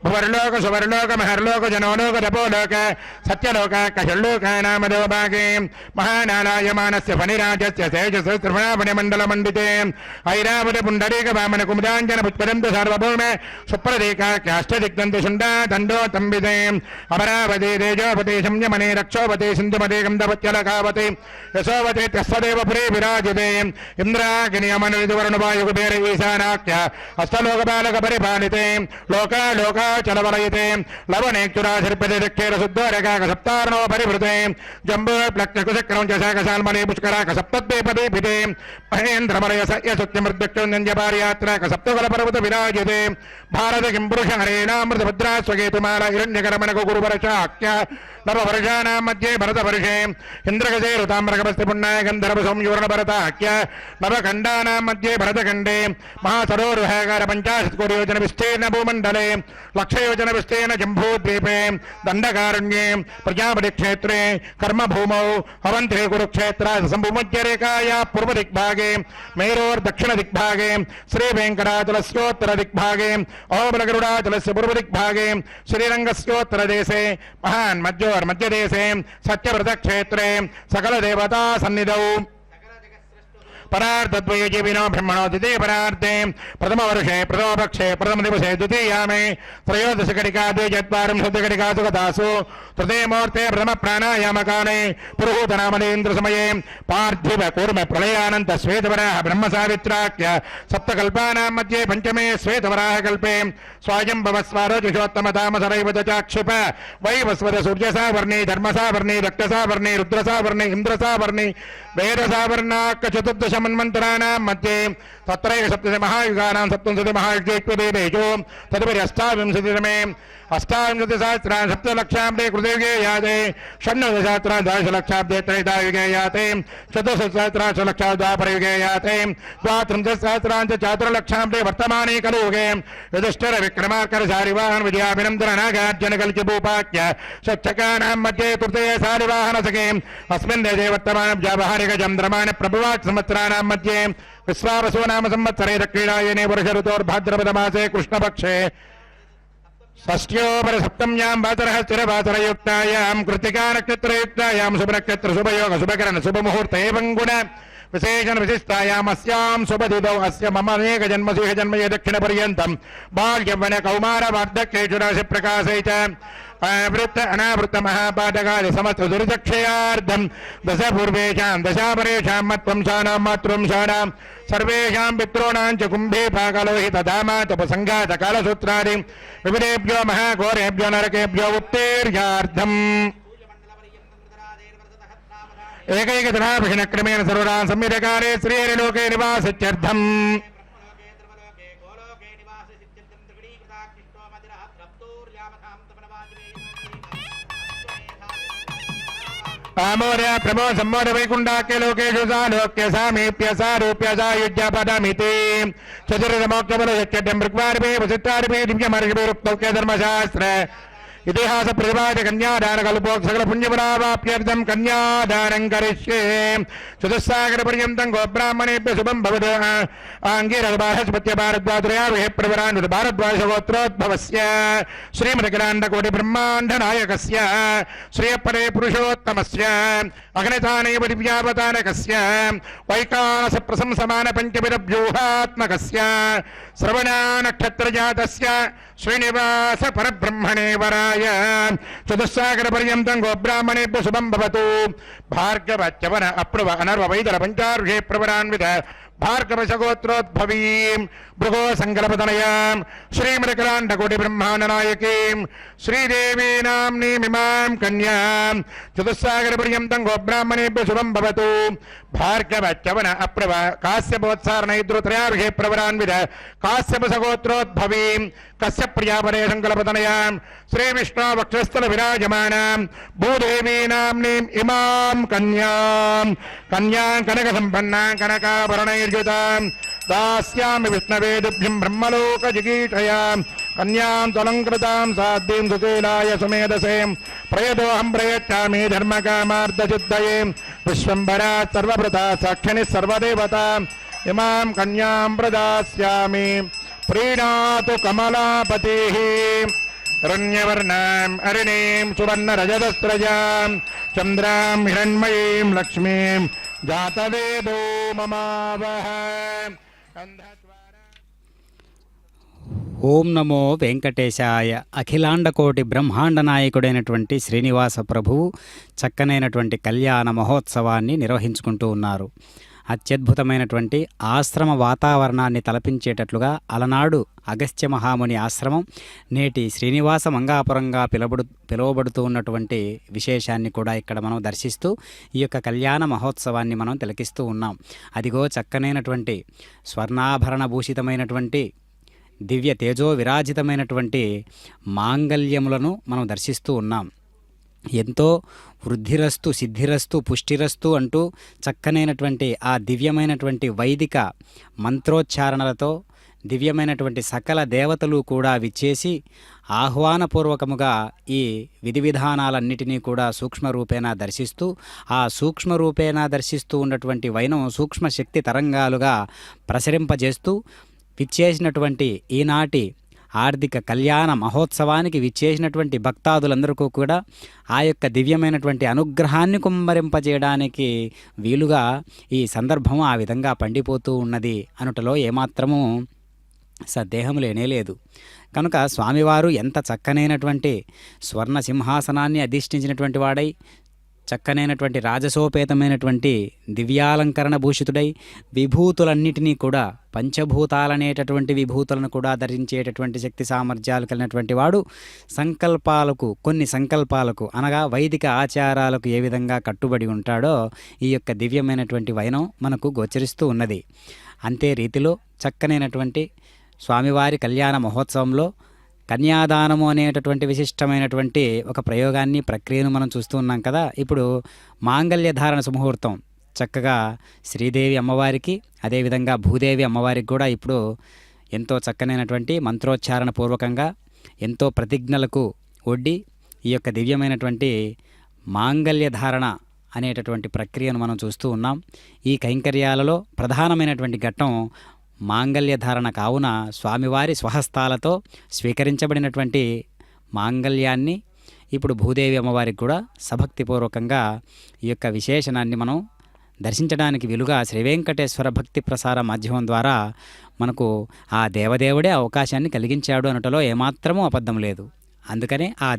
भुवर्लोक सुवर्लोक महर्लोक जनोलोक तपोलोक सत्यलोक कषल्लोकानाम् अधोभागे महानालायमानस्य फणिराजस्य तेजसहस्रफणाफणिमण्डलमण्डिते ऐरावत पुण्डरीक वामन कुमुदाञ्जन पुष्पदन्त सार्वभौमे सुप्रदीकाख्याष्टदिग्दन्त शुण्डा दण्डो तम्बिते अमरावती तेजोपति संयमने रक्षोपति सिन्धुमते गन्धवत्यलकावति यशोवति तस्वदेव पुरे विराजते इन्द्राग्नियमनविदुवर्णवायुकुबेर ईशानाख्य अष्टलोकपालक परिपालिते लोका लोकाचलवलयिते लवणेक्षुराधिर्पति दिक्षेर शुद्धोरकाक सप्तार्णो परिवृते जम्बो प्लक्ष्यकुशक्रं च शाकशाल्मने पुष्कराक सप्तद्वीपदे पिते महेन्द्रमलय सत्यसुत्यमृत्युञ्जपारियात्राक सप्तकुलपर्वत विराजते भारत किं पुरुष हरेणामृतभद्रा स्वगेतुमाला हिरण्यकरमणको गुरुवरशाख्य नववर्षाणां मध्ये भरतवर्षे इन्द्रगजे ऋताम्रकमस्ति पुण्णाय गन्धर्व संयूर्णभरताख्य नवखण्डानां मध्ये भरतखण्डे महासरोरुहाकार 50 कोटि योजन विस्तीर्ण भूमण्डले लक्षयोजन विस्तीर्ण जम्बूद्वीपे दण्डकारण्ये प्रजापति क्षेत्रे कर्मभूमौ अवन्ते कुरुक्षेत्र सम्भूमध्यरेखाया पूर्वदिग्भागे मेरोर्दक्षिणदिग्भागे श्रीवेङ्कटाचलस्योत्तरदिग्भागे ओबलगरुडाचलस्य पूर्वदिग्भागे श्रीरङ्गस्योत्तरदेशे महान् मध्योर्मध्यदेशे सत्यव्रतक्षेत्रे सकलदेवता सन्निधौ परार्धद्वये जीविनो ब्रह्मणो द्वितीय परार्धे प्रथम वर्षे प्रथम पक्षे प्रथम दिवसे द्वितीयामे त्रयोदश घटिका द्विचत्वारिंशद्घटिकासु गतासु तृतीय मुहूर्ते प्रथम प्राणायामकाले पुरुहूतनामलेन्द्र समये पार्थिव कूर्म प्रलयानन्त श्वेतवराह ब्रह्म सावित्राख्य सप्तकल्पानां मध्ये पंचमे श्वेतवराह कल्पे स्वायंभव स्वारोजुषोत्तमतामसरैव चाक्षिप वैवस्वत सूर्यसावर्णी धर्मसावर्णी रक्तसावर्णी रुद्रसावर्णी इंद्रसावर्णी वेदसावर्णाक् चतुर्दश मन्वन्तराणां मध्ये तत्रैव सप्तदश महायुगानां सप्तविंशति महायुगेषु तदुपरि अष्टाविंशतितमे अष्टाविंशतिसहस्राणि सप्तलक्षाब्दे कृतयुगे याते षण्णवतिसहस्राणि द्वादशलक्षाब्दे त्रैतायुगे याते चतुर्दशसहस्राणि द्वापरयुगे याते द्वात्रिंशत्सहस्राणि चातुर्लक्षाब्दे वर्तमाने कलियुगे युधिष्ठिर विक्रमार्कर शालिवाहन विजयाभिनन्दन नागार्जुन कल्किभूपाख्य शिक्षकानां मध्ये तृतीय शालिवाहन सखे अस्मिन् देशे वर्तमान व्यावहारिक चन्द्रमान प्रभुवाच संवत्सराणां मध्ये विश्वावसु नाम संवत्सरे दक्षिणायने वर्ष ऋतोर्भाद्रपदमासे कृष्णपक्षे षष्ट्योपरि सप्तम्यां वासरः स्थिरवासरयुक्तायां कृत्तिका नक्षत्रयुक्तायां शुभनक्षत्र शुभयोग शुभकरण शुभमुहूर्ते एवं गुण विशेषण विशिष्टायाम् अस्यां शुभतिथौ अस्य मम अनेक जन्मसु जन्मये दक्षिणपर्यन्तं बाल्यवन कौमार वार्धक्येषु राशिप्रकाशे च आवृत्त अनावृत्त महापातकाले समस्त दुर्दक्षयार्धं दश पूर्वेषां दशापरेषां मत्वंशानां मातृवंशानां सर्वेषां पितॄणां च कुम्भे पाकलोहितधामातपसङ्घातकालसूत्रादि विविधेभ्यो महाघोरेभ्यो नरकेभ्यो उत्तीर्यार्धम् एकैकतराभिषणक्रमेण सर्वदा संविधकाले श्रीहरिलोके निवासित्यर्थम् आमोर्य प्रभो सम्मोद वैकुण्ठाख्य लोकेषु सालोक्य सामीप्य सारूप्य सायुज्य पदमिति चतुर्विधमोक्षबलशक्यं मृग्वारिभे वसित्रारिभे दिव्यमर्षिभिरुक्तौक्य धर्मशास्त्र ఇతిహాస ప్రతిపాద్య కన్యాదాన కల్పో సకల పుణ్యపురావాప్యర్థం కన్యాదానం కరిష్యే చతుస్సాగర పర్యంతం గోబ్రాహ్మణేభ్య శుభం భవతు ఆంగీరసభాస్పత్య భారద్వాజురయావిహ ప్రవరాన్ భారద్వాజ గోత్రోద్భవస్య శ్రీమతికరాండకోటి బ్రహ్మాండ నాయకస్య శ్రీయపరే పురుషోత్తమస్య అగ్నితానైవ దివ్యావతానకస్య వైకాస ప్రశంసమాన పంచవిధ వ్యూహాత్మకస్య శ్రవణ నక్షత్రజాతస్య శ్రీనివాస పరబ్రహ్మణే వరాయ చతుస్సాగర పర్యంతం గోబ్రాహ్మణేభ్య శుభం భవతు భార్గవ చవన అప్రవ అనర్వ వైదర పంచారుషే ప్రవరాన్విత భార్గవశగోత్రోద్భవీం భృగో సంకల్పతనయాం శ్రీమతికరాండకోటి బ్రహ్మాండ నాయకీం శ్రీదేవీ నామ్నీమిమాం కన్యాం చతుస్సాగర పర్యంతం గోబ్రాహ్మణేభ్య శుభం భవతు భార్గవ చవన అప్రవ కాశ్యపోత్సారణైద్రుత్రయార్హే ప్రవరాన్విత కాశ్యపసగోత్రోద్భవీం కశ్య ప్రియాపరే సంకల్పతనయాం శ్రీవిష్ణు వక్షస్థల విరాజమానాం భూదేవీ నామ్నీం ఇమాం కన్యాం కన్యాం కనక సంపన్నాం కనకాభరణైర్యుతాం దాస్యామి విష్ణవేదుభ్యం బ్రహ్మలోక జిగీషయాం కన్యాం త్వలంకృతాం సాధ్యం సుశీలాయ సుమేధసేం ప్రయతోహం ప్రయచ్చామి ధర్మకామార్థసిద్ధయే విశ్వంభరా సర్వభృతా సాక్షిణి సర్వదేవతా ఇమాం కన్యాం ప్రదాస్యామి ప్రీణాతు కమలాపతిః హిరణ్యవర్ణాం అరుణీం సువర్ణరజతస్రజాం చంద్రాం హిరణ్మయీం లక్ష్మీం జాతవేదో మమావహ. ఓం నమో వెంకటేశాయ. అఖిలాండకోటి బ్రహ్మాండ నాయకుడైనటువంటి శ్రీనివాస ప్రభువు చక్కనైనటువంటి కళ్యాణ మహోత్సవాన్ని నిర్వహించుకుంటూ ఉన్నారు. అత్యద్భుతమైనటువంటి ఆశ్రమ వాతావరణాన్ని తలపించేటట్లుగా అలనాడు అగస్త్య మహాముని ఆశ్రమం నేటి శ్రీనివాస మంగాపురంగా పిలువబడుతూ ఉన్నటువంటి విశేషాన్ని కూడా ఇక్కడ మనం దర్శిస్తూ ఈ యొక్క కళ్యాణ మహోత్సవాన్ని మనం తిలకిస్తూ ఉన్నాం. అదిగో చక్కనైనటువంటి స్వర్ణాభరణ భూషితమైనటువంటి దివ్య తేజో విరాజితమైనటువంటి మాంగల్యములను మనం దర్శిస్తూ ఉన్నాం. ఎంతో వృద్ధిరస్తు సిద్ధిరస్తు పుష్టిరస్తు అంటూ చక్కనైనటువంటి ఆ దివ్యమైనటువంటి వైదిక మంత్రోచ్చారణలతో దివ్యమైనటువంటి సకల దేవతలు కూడా విచ్చేసి ఆహ్వానపూర్వకముగా ఈ విధి విధానాలన్నిటినీ కూడా సూక్ష్మరూపేణా దర్శిస్తూ ఆ సూక్ష్మరూపేణా దర్శిస్తూ ఉన్నటువంటి వైనం సూక్ష్మశక్తి తరంగాలుగా ప్రసరింపజేస్తూ విచ్చేసినటువంటి ఈనాటి ఆర్థిక కళ్యాణ మహోత్సవానికి విచ్చేసినటువంటి భక్తాదులందరికీ కూడా ఆ యొక్క దివ్యమైనటువంటి అనుగ్రహాన్ని కుమ్మరింపజేయడానికి వీలుగా ఈ సందర్భం ఆ విధంగా పండిపోతూ ఉన్నది అనుటలో ఏమాత్రము సందేహం లేనేలేదు. కనుక స్వామివారు ఎంత చక్కనైనటువంటి స్వర్ణ సింహాసనాన్ని అధిష్ఠించినటువంటి వాడై చక్కనైనటువంటి రాజసోపేతమైనటువంటి దివ్యాలంకరణ భూషితుడై విభూతులన్నిటినీ కూడా పంచభూతాలనేటటువంటి విభూతులను కూడా ధరించేటటువంటి శక్తి సామర్థ్యాలు కలిగినటువంటి వాడు కొన్ని సంకల్పాలకు అనగా వైదిక ఆచారాలకు ఏ విధంగా కట్టుబడి ఉంటాడో ఈ యొక్క దివ్యమైనటువంటి వైనం మనకు గోచరిస్తూ ఉన్నది. అంతే రీతిలో చక్కనైనటువంటి స్వామివారి కళ్యాణ మహోత్సవంలో కన్యాదానము అనేటటువంటి విశిష్టమైనటువంటి ఒక ప్రక్రియను మనం చూస్తూ ఉన్నాం కదా. ఇప్పుడు మాంగళ్య ధారణ సుముహూర్తం చక్కగా శ్రీదేవి అమ్మవారికి అదేవిధంగా భూదేవి అమ్మవారికి కూడా ఇప్పుడు ఎంతో చక్కనైనటువంటి మంత్రోచ్చారణ పూర్వకంగా ఎంతో ప్రతిజ్ఞలకు ఒడ్డి ఈ యొక్క దివ్యమైనటువంటి మాంగళ్య ధారణ అనేటటువంటి ప్రక్రియను మనం చూస్తూ ఉన్నాం. ఈ కైంకర్యాలలో ప్రధానమైనటువంటి ఘట్టం మాంగళ్య ధారణ కావున స్వామివారి స్వహస్తాలతో స్వీకరించబడినటువంటి మాంగళ్యాన్ని ఇప్పుడు భూదేవి అమ్మవారికి కూడా సభక్తిపూర్వకంగా ఈ యొక్క విశేషణాన్ని మనం దర్శించడానికి వీలుగా శ్రీ వెంకటేశ్వర భక్తి ప్రసార మాధ్యమం ద్వారా మనకు ఆ దేవదేవుడే అవకాశాన్ని కలిగించాడు అనటలో ఏమాత్రమూ అబద్ధం లేదు. అందుకనే ఆ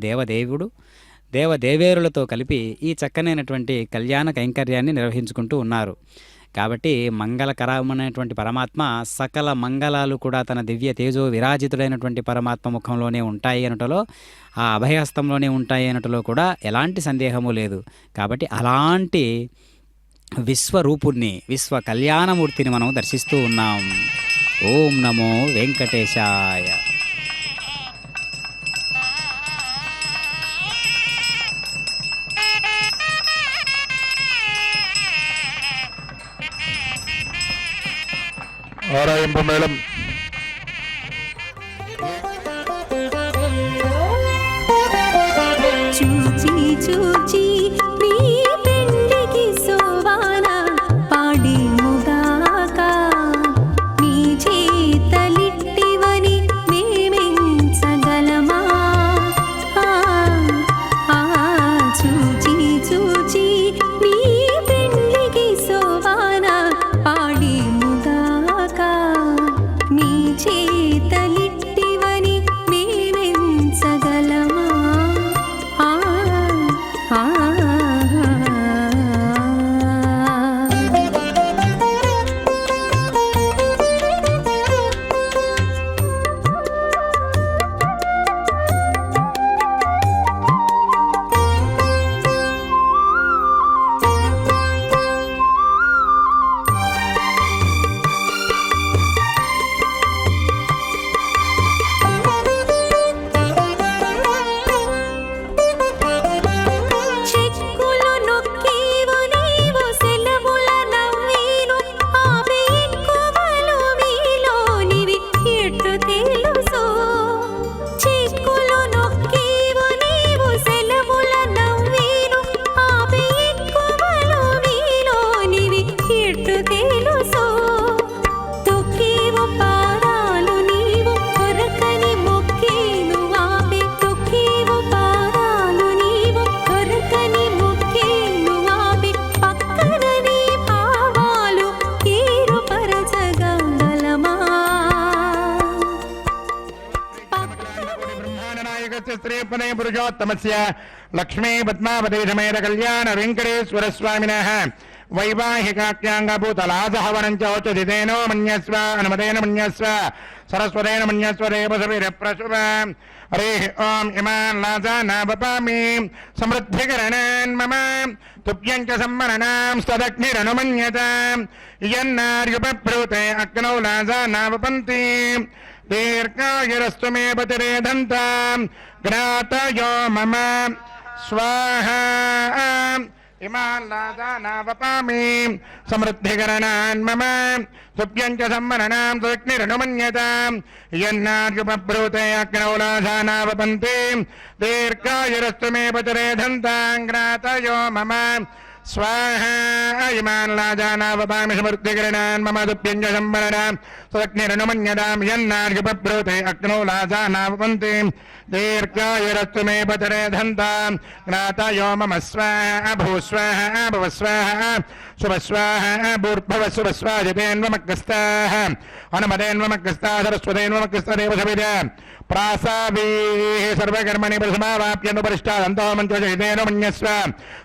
దేవదేవేరులతో కలిపి ఈ చక్కనైనటువంటి కళ్యాణ కైంకర్యాన్ని నిర్వహించుకుంటూ ఉన్నారు. కాబట్టి మంగళకరమైనటువంటి పరమాత్మ సకల మంగళాలు కూడా తన దివ్య తేజో విరాజితుడైనటువంటి పరమాత్మ ముఖంలోనే ఉంటాయి అనటలో ఆ అభయహస్తంలోనే ఉంటాయి అనటలో కూడా ఎలాంటి సందేహము లేదు. కాబట్టి అలాంటి విశ్వరూపుణ్ణి విశ్వ కళ్యాణమూర్తిని మనం దర్శిస్తూ ఉన్నాం. ఓం నమో వెంకటేశాయ. ఆరాయింపు మేళం. श्रीपदे पुरुषोत्तमस्य लक्ष्मी पद्मावती समेत कल्याण वेंकटेश्वर स्वामिनः वैवाहिकाख्यांगभूतलासहवनञ्चोच्यतेनो मन्यस्व अनुमतेन मन्यस्व सरस्वतेन मन्यस्व देवसविरप्रसुव हरिः ॐ इमान् लासानावपामि समृद्धिकरणान् मम तुभ्यं च सम्मरणां स्तदग्निरनुमन्यताम् यन्नार्युपब्रूते अग्नौ लासानावपन्ति दीर्घायुरस्तु मे पतिरेधन्ताम् घ्रातयो मम स्वाहा इमान् लासानावपामि समृद्धिकरणान् मम तुभ्यं च सम्मरणां तदग्निरनुमन्यताम् यन्नार्युपब्रूते अग्नौ लासानावपन्ति दीर्घायुरस्तु मे पतिरेधन्ताम् घ्रातयो मम स्वाहा इमान् लासानावपामि समृद्धिकरणान् मम तुभ्यं च सम्मरणां तदग्निरनुमन्यताम् यन्नार्युपब्रूते अग्नौ लासानावपन्ति दीर्घायुरस्तु मे पतिरेधन्ताम् घ्रातयो मम स्वाहा भूस्वाहा भुवस्वाहा शुभस्वाहा भूर्भुवस्सुभस्वाजितेन्वमग्रस्ताः अनुमतेन्वमग्रस्ताः सरस्वतेन्वमग्रस्ता देवसविद प्रासावीः सर्वकर्मणि परिसमावाप्यनुपरिष्टादन्तो मन्त्रजहितेन मन्यस्व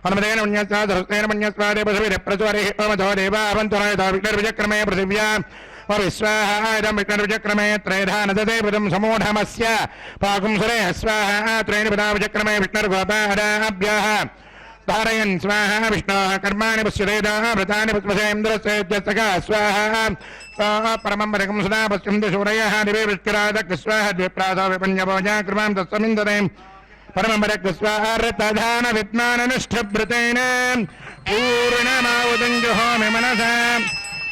अनुमतेन मन्यस्व सरस्वतेन मन्यस्व देवसविद प्रचुरिः ओमधो देवावन्तो नयतो विघ्नर्विचक्रमे पृथिव्या स्वाहा इदं विघ्नर्विचक्रमे त्रयधा नदते पदं समूढमस्य पाकुं सुरेः स्वाहा त्रयणि पदा विचक्रमे विघ्नर्गोपादाभ्यः धारयन् स्वाहा विष्णोः कर्माणि पश्यतेदाः व्रतानि पुष्पसेन्द्रस्येत्यस्तका स्वाहा परमं पदकं सदा पश्यन्ति सूरयः दिवे विष्किरादक् स्वाहा द्विप्रासो विपन्यभोजा कृपां तत्समिन्दते परमं पदक् स्वाहा रतधान विद्माननुष्ठभृतेन पूर्णमावुदञ्जुहोमि मनसा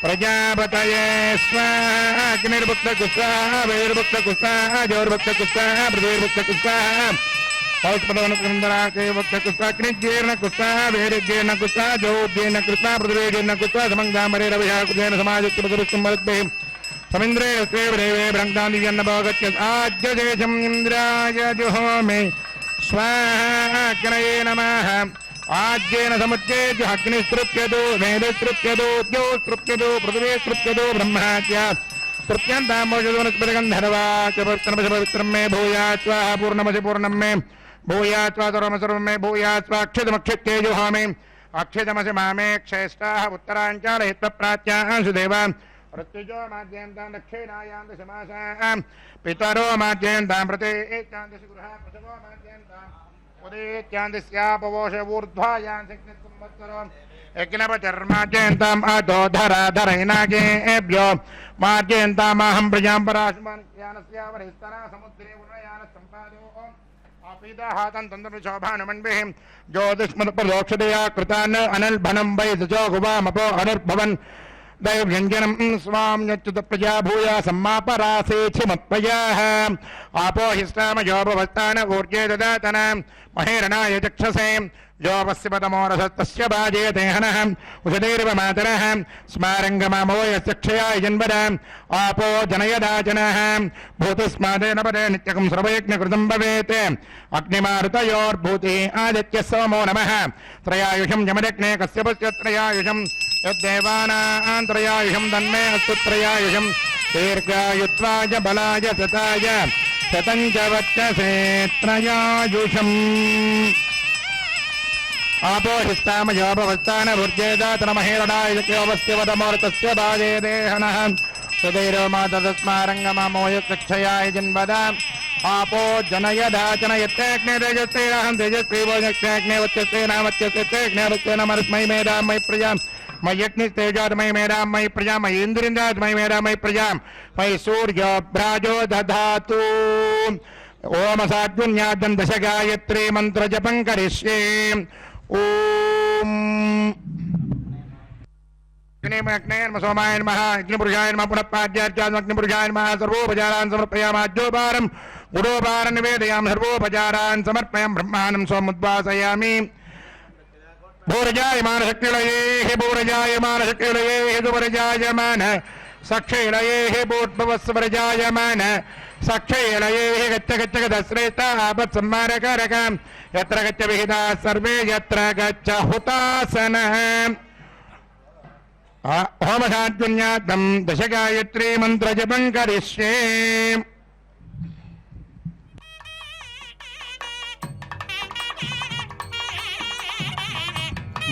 प्रजापतये स्वाहा अग्निर्भुक्तकुस्वाहा वैर्भुक्तकुस्वाहा ज्योर्भुक्तकुस्वाहा पृथिवीर्भुक्तकुस्वाहा पौष्पदवनकुस्वाहा वेदिज्ञेन कुस्वाहा ज्योज्ञेन कुस्वाहा पृथ्वीज्ञेन कुस्वाहा समङ्गामरे रविशाकुजेन समाजक्तिपदुरुष्टुम्बरुद्भिः समिन्द्रे देवे ब्रह्मादिव्यन्नभोगत्य आज्यदेशम् इन्द्राय जुहोमि स्वाहा अग्नये नमः आज्येन समुच्चेत्य अग्निस्तृप्यतो वेदस्तृप्यतो द्योस्तृप्यतो पृथिवीस्तृप्यतो ब्रह्माद्य तृप्यन्तामोजोनस्पतिगन्धर्वाचपवित्रं मे भूयात् स्वाहा पूर्णमसि पूर्णं मे भूयात् स्वा सर्वं मे भूयात् स्वा अक्षतमक्षत्ये जुहोमि अक्षतमसि मामे क्षेष्टाः उत्तराञ्चालहित्वप्राच्याः सुदेव ऋत्विजो माद्यन्तां दक्षिणायां दशमासां पितरो माद्यन्तां प्रत्येकान्दशि गृहा प्रसवो माद्यन्ताम् उदेत्यान्दस्यापवोष ऊर्ध्वायां संवत्सरो यज्ञपचर्माद्यन्ताम् अधोधराधरैनागेभ्यो माद्यन्तामहं प्रजां पराशुमानस्यावरिस्तरा समुद्रे उन्नयानसम्पादो अपीदाहातं तन्द्रशोभानुमन्भिः ज्योतिष्मत्प्रदोक्षतया कृतान् अनल्भनं वै दजो गुवामपो अनिर्भवन् दैव्यञ्जनं स्वां यच्युत प्रजा भूया सम्मापरासेक्षिमत्पयाः आपो हिष्टामयोपवस्थान ऊर्जे ददातन महेरणाय चक्षसे योपस्य पदमोरसस्तस्य बाजेते हनः उषदेर्व मातरः स्मारङ्गमामो यस्य क्षयाय जन्मद आपो जनयदाचनः भूतस्मादेन पदे नित्यकं सर्वयज्ञकृतं भवेत् अग्निमारुतयोर्भूतिः आदित्यः सोमो नमः त्रयायुषं यमदग्ने कस्य पश्य त्रयायुषं यद्देवानां त्रयायुषं तन्मे अस्तु त्रयायुषं दीर्घायुत्वाय बलाय सताय शतं च वक्षसे त्रयायुषम् आपो हिष्टामयोपवस्थान ऊर्जेदातनमहेरणायस्योपस्यवदमोर्तस्य बाजे देहनः सुधैरो मातस्मारङ्गमामोयक्षयाय जन्मद आपो जनयदाचन यत्तेऽग्ने तेजस्तेनाहं तेजस्वीवो यक्षाग्ने वच्यस्ते नामत्यस्तेऽग्ने वच्येन मरुस्मै मेधां मयि प्रजां मय्यग्निस्तेजात् मयि मेधां मयि प्रजां मयि इन्द्रिन्द्रात् मयि मेधां मयि प्रजां मयि सूर्योभ्राजो दधातु ओम साग्निन्यादं दश गायत्री मन्त्रजपं करिष्ये ओम अग्नेयन्म सोमाय नमः अग्निपुरुषाय नमः पुनः पाद्यार्चान् अग्निपुरुषाय नमः सर्वोपचारान् समर्पयामाद्योपारं गुडोपारं निवेदयामि सर्वोपचारान् समर्पयामि ब्रह्माणं सोमुद्वासयामि भूरजायमानशक्तिलये भूरजायमानशक्तिलये दुवरजायमान सक्षेलये भूर्भुवस्वरजायमान सक्षेलये गच्छ गच्छ गतश्रेष्ठा आपत्सम्मानकारक यत्र गच्छ विहिताः सर्वे यत्र गच्छ हुतासनः होमसाद्युन्यात्तं दशगायत्री मन्त्रजपं करिष्ये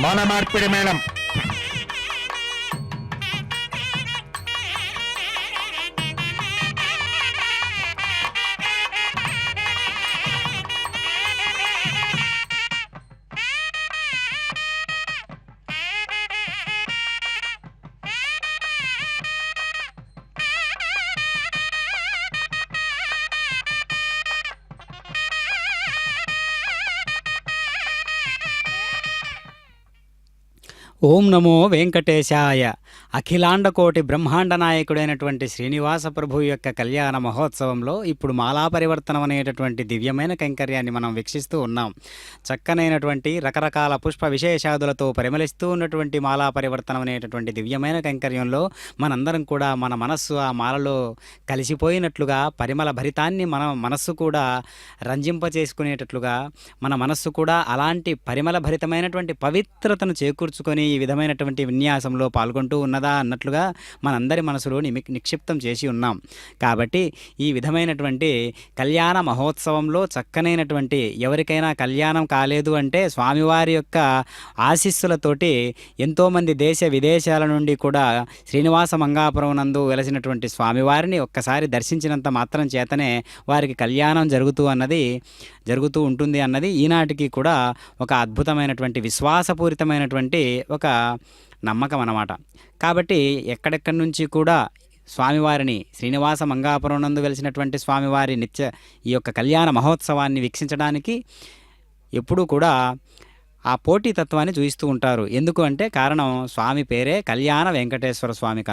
మౌన మార్పిడి మేళం. ఓం నమో వెంకటేశాయ. అఖిలాండకోటి బ్రహ్మాండ నాయకుడైనటువంటి శ్రీనివాస ప్రభు యొక్క కళ్యాణ మహోత్సవంలో ఇప్పుడు మాలా పరివర్తనం అనేటటువంటి దివ్యమైన కైంకర్యాన్ని మనం వీక్షిస్తూ ఉన్నాం. చక్కనైనటువంటి రకరకాల పుష్ప విశేషాదులతో పరిమళిస్తూ ఉన్నటువంటి మాలా పరివర్తనం అనేటటువంటి దివ్యమైన కైంకర్యంలో మనందరం కూడా మన మనస్సు ఆ మాలలో కలిసిపోయినట్లుగా, పరిమళ భరితాన్ని మన మనస్సు కూడా రంజింపచేసుకునేటట్లుగా, మన మనస్సు కూడా అలాంటి పరిమళ భరితమైనటువంటి పవిత్రతను చేకూర్చుకొని ఈ విధమైనటువంటి విన్యాసంలో పాల్గొంటూ ఉన్నదా అన్నట్లుగా మనందరి మనసులో నిక్షిప్తం చేసి ఉన్నాం. కాబట్టి ఈ విధమైనటువంటి కళ్యాణ మహోత్సవంలో చక్కనైనటువంటి ఎవరికైనా కళ్యాణం కాలేదు అంటే స్వామివారి యొక్క ఆశీస్సులతోటి ఎంతోమంది దేశ విదేశాల నుండి కూడా శ్రీనివాస మంగాపురం నందు వెలసినటువంటి స్వామివారిని ఒక్కసారి దర్శించినంత మాత్రం చేతనే వారికి కళ్యాణం జరుగుతూ ఉంటుంది అన్నది ఈనాటికి కూడా ఒక అద్భుతమైనటువంటి విశ్వాసపూరితమైనటువంటి ఒక నమ్మకం అన్నమాట. కాబట్టి ఎక్కడెక్కడి నుంచి కూడా స్వామివారిని శ్రీనివాస మంగాపురం నందు వెలిసినటువంటి స్వామివారి ఈ యొక్క కళ్యాణ మహోత్సవాన్ని వీక్షించడానికి ఎప్పుడూ కూడా ఆ పోటీతత్వాన్ని చూపిస్తూ ఉంటారు. ఎందుకు అంటే కారణం స్వామి పేరే కళ్యాణ వెంకటేశ్వర స్వామి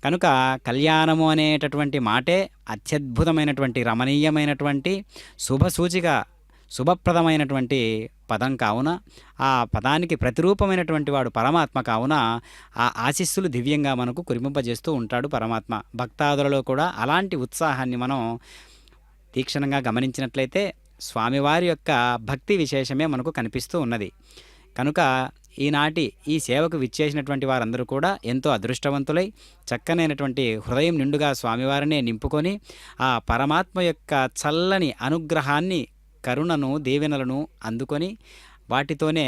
కనుక కళ్యాణము అనేటటువంటి మాటే అత్యద్భుతమైనటువంటి రమణీయమైనటువంటి శుభప్రదమైనటువంటి పదం కావున ఆ పదానికి ప్రతిరూపమైనటువంటి వాడు పరమాత్మ కావున ఆ ఆశీస్సులు దివ్యంగా మనకు కురిమింపజేస్తూ ఉంటాడు పరమాత్మ. భక్తాదులలో కూడా అలాంటి ఉత్సాహాన్ని మనం తీక్షణంగా గమనించినట్లయితే స్వామివారి యొక్క భక్తి విశేషమే మనకు కనిపిస్తూ ఉన్నది. కనుక ఈనాటి ఈ సేవకు విచ్చేసినటువంటి వారందరూ కూడా ఎంతో అదృష్టవంతులై చక్కనైనటువంటి హృదయం నిండుగా స్వామివారినే నింపుకొని ఆ పరమాత్మ యొక్క చల్లని అనుగ్రహాన్ని, కరుణను, దీవెనలను అందుకొని వాటితోనే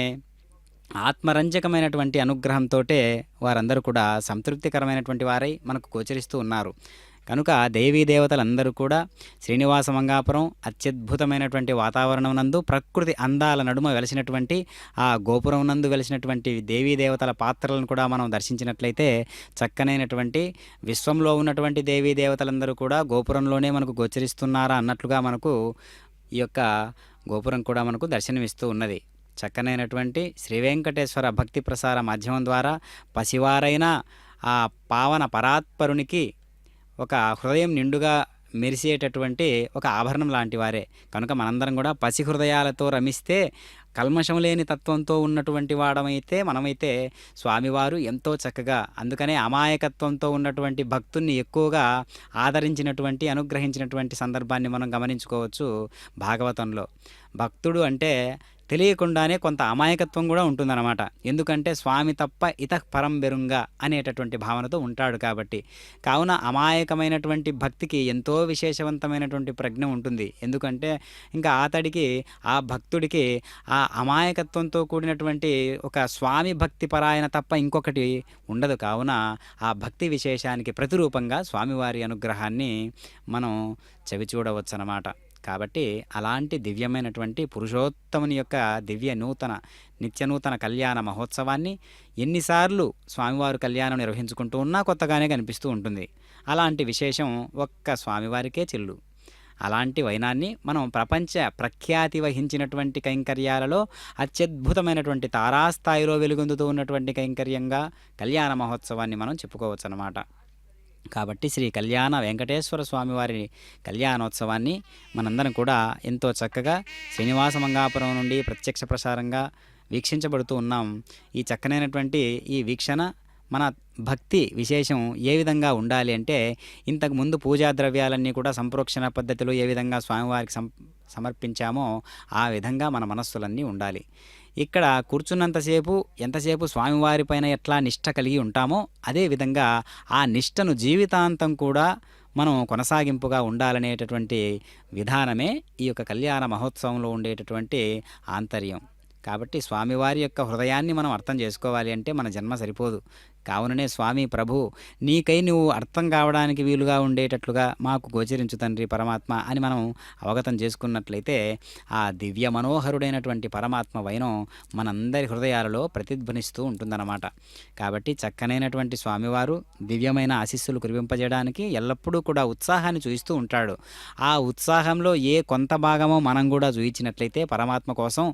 ఆత్మరంజకమైనటువంటి అనుగ్రహంతో వారందరూ కూడా సంతృప్తికరమైనటువంటి వారై మనకు గోచరిస్తూ ఉన్నారు. కనుక దేవీ దేవతలందరూ కూడా శ్రీనివాస మంగాపురం అత్యద్భుతమైనటువంటి వాతావరణం నందు ప్రకృతి అందాల నడుమ వెలిసినటువంటి ఆ గోపురం నందు వెలిసినటువంటి దేవీ దేవతల పాత్రలను కూడా మనం దర్శించినట్లయితే చక్కనైనటువంటి విశ్వంలో ఉన్నటువంటి దేవీ దేవతలందరూ కూడా గోపురంలోనే మనకు గోచరిస్తున్నారా అన్నట్లుగా మనకు ఈ యొక్క గోపురం కూడా మనకు దర్శనమిస్తూ ఉన్నది. చక్కనైనటువంటి శ్రీ వెంకటేశ్వర భక్తి ప్రసార మాధ్యమం ద్వారా పసివారైన ఆ పావన పరాత్పరునికి ఒక హృదయం నిండుగా మెరిసేటటువంటి ఒక ఆభరణం లాంటి వారే. కనుక మనందరం కూడా పసి హృదయాలతో రమిస్తే, కల్మషం లేని తత్వంతో ఉన్నటువంటి వాడమైతే మనమైతే స్వామివారు ఎంతో చక్కగా, అందుకనే అమాయకత్వంతో ఉన్నటువంటి భక్తుల్ని ఎక్కువగా ఆదరించినటువంటి, అనుగ్రహించినటువంటి సందర్భాన్ని మనం గమనించుకోవచ్చు భాగవతంలో. భక్తుడు అంటే తెలియకుండానే కొంత అమాయకత్వం కూడా ఉంటుందన్నమాట. ఎందుకంటే స్వామి తప్ప ఇతః పరం బెరుంగా అనేటటువంటి భావనతో ఉంటాడు కాబట్టి. కావున అమాయకమైనటువంటి భక్తికి ఎంతో విశేషవంతమైనటువంటి ప్రజ్ఞ ఉంటుంది. ఎందుకంటే ఇంకా అతడికి, ఆ భక్తుడికి ఆ అమాయకత్వంతో కూడినటువంటి ఒక స్వామి భక్తి పరాయణ తప్ప ఇంకొకటి ఉండదు. కావున ఆ భక్తి విశేషానికి ప్రతిరూపంగా స్వామివారి అనుగ్రహాన్ని మనం చవిచూడవచ్చు అన్నమాట. కాబట్టి అలాంటి దివ్యమైనటువంటి పురుషోత్తముని యొక్క నిత్యనూతన కళ్యాణ మహోత్సవాన్ని ఎన్నిసార్లు స్వామివారు కళ్యాణం నిర్వహించుకుంటూ ఉన్నా కొత్తగానే కనిపిస్తూ ఉంటుంది. అలాంటి విశేషం ఒక్క స్వామివారికే చెల్లు. అలాంటి వైనాన్ని మనం ప్రపంచ ప్రఖ్యాతి వహించినటువంటి కైంకర్యాలలో అత్యద్భుతమైనటువంటి తారాస్థాయిలో వెలుగొందుతూ ఉన్నటువంటి కైంకర్యంగా కళ్యాణ మహోత్సవాన్ని మనం చెప్పుకోవచ్చు అన్నమాట. కాబట్టి శ్రీ కళ్యాణ వెంకటేశ్వర స్వామివారి కళ్యాణోత్సవాన్ని మనందరం కూడా ఎంతో చక్కగా శ్రీనివాస మంగాపురం నుండి ప్రత్యక్ష ప్రసారంగా వీక్షించబడుతూ ఉన్నాం. ఈ చక్కనైనటువంటి ఈ వీక్షణ మన భక్తి విశేషం ఏ విధంగా ఉండాలి అంటే, ఇంతకుముందు పూజా ద్రవ్యాలన్నీ కూడా సంప్రోక్షణ పద్ధతిలో ఏ విధంగా స్వామివారికి సమర్పించామో ఆ విధంగా మన మనస్సులన్నీ ఉండాలి. ఇక్కడ కూర్చున్నంతసేపు ఎంతసేపు స్వామివారి పైన ఎట్లా నిష్ఠ కలిగి ఉంటామో అదేవిధంగా ఆ నిష్టను జీవితాంతం కూడా మనం కొనసాగింపుగా ఉండాలనేటటువంటి విధానమే ఈ యొక్క కళ్యాణ మహోత్సవంలో ఉండేటటువంటి ఆంతర్యం. కాబట్టి స్వామివారి యొక్క హృదయాన్ని మనం అర్థం చేసుకోవాలి అంటే మన జన్మ సరిపోదు. కావుననే స్వామి ప్రభు నీకై నువ్వు అర్థం కావడానికి వీలుగా ఉండేటట్లుగా మాకు గోచరించు తండ్రి పరమాత్మ అని మనం అవగతం చేసుకున్నట్లయితే ఆ దివ్య మనోహరుడైనటువంటి పరమాత్మ వైనం మనందరి హృదయాలలో ప్రతిధ్వనిస్తూ ఉంటుందన్నమాట. కాబట్టి చక్కనైనటువంటి స్వామివారు దివ్యమైన ఆశీస్సులు కురిపింపజేయడానికి ఎల్లప్పుడూ కూడా ఉత్సాహాన్ని చూపిస్తూ ఉంటాడు. ఆ ఉత్సాహంలో ఏ కొంత భాగమో మనం కూడా చూయించినట్లయితే పరమాత్మ కోసం,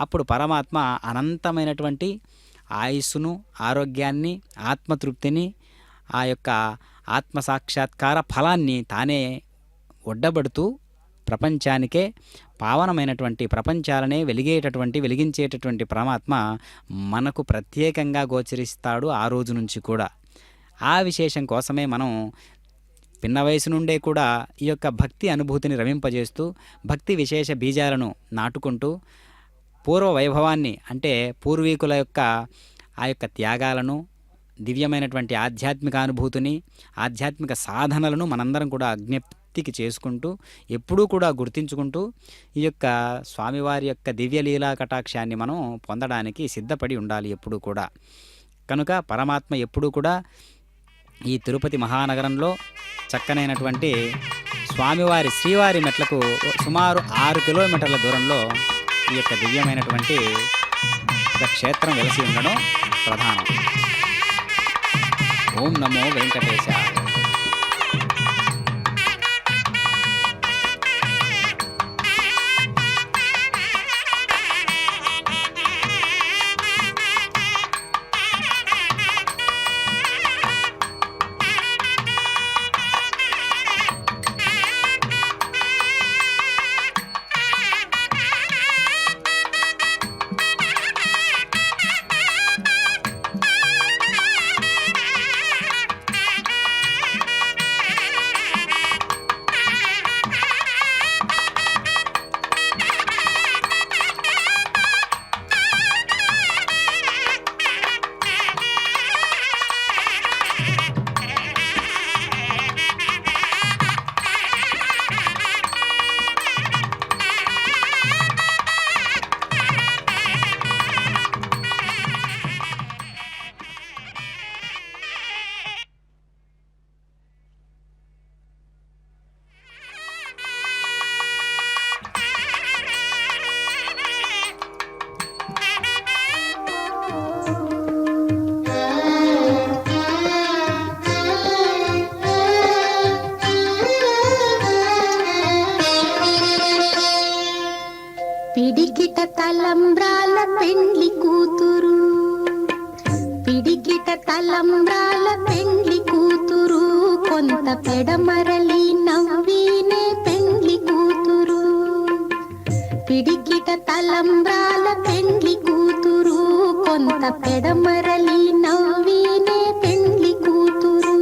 అప్పుడు పరమాత్మ అనంతమైనటువంటి ఆయుస్సును, ఆరోగ్యాన్ని, ఆత్మతృప్తిని, ఆ యొక్క ఆత్మసాక్షాత్కార ఫలాన్ని తానే ఒడ్డబడుతూ ప్రపంచానికే పావనమైనటువంటి, ప్రపంచాలనే వెలిగించేటటువంటి పరమాత్మ మనకు ప్రత్యేకంగా గోచరిస్తాడు ఆ రోజు నుంచి కూడా. ఆ విశేషం కోసమే మనం పిన్న వయసు నుండే కూడా ఈ యొక్క భక్తి అనుభూతిని రమింపజేస్తూ భక్తి విశేష బీజాలను నాటుకుంటూ పూర్వ వైభవాన్ని, అంటే పూర్వీకుల యొక్క ఆ యొక్క త్యాగాలను, దివ్యమైనటువంటి ఆధ్యాత్మిక అనుభూతిని, ఆధ్యాత్మిక సాధనలను మనందరం కూడా అజ్ఞప్తికి చేసుకుంటూ ఎప్పుడూ కూడా గుర్తించుకుంటూ ఈ యొక్క స్వామివారి యొక్క దివ్యలీలా కటాక్షాన్ని మనం పొందడానికి సిద్ధపడి ఉండాలి ఎప్పుడూ కూడా. కనుక పరమాత్మ ఎప్పుడూ కూడా ఈ తిరుపతి మహానగరంలో చక్కనైనటువంటి స్వామివారి శ్రీవారి మెట్లకు సుమారు 6 కిలోమీటర్ల దూరంలో ఈ యొక్క దివ్యమైనటువంటి ఒక క్షేత్రం వెలసి ఉండడం ప్రధానం. ఓం నమో వెంకటేశాయ. పిడికిట తలంబ్రాల పెండ్లి కూతురు, పిడికిట తలంబ్రాల పెండ్లి కూతురు, కొంత పెడమరలి నవ్వినే పెండ్లి కూతురు. పిడికిట తలంబ్రాల పెండ్లి కూతురు, కొంత పెడమరలి నవ్వినే పెండ్లి కూతురు.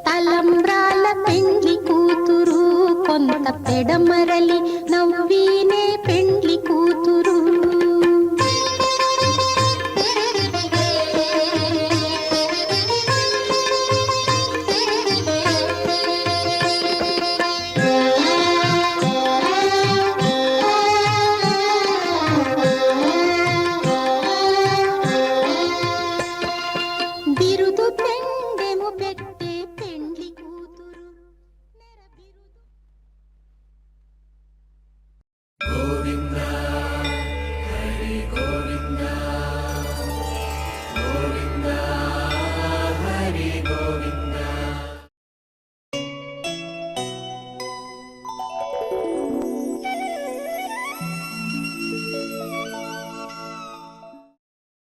తలంబ్రాల పెండ్లి కూతురు, కొంత పెడమరలి నవ్వి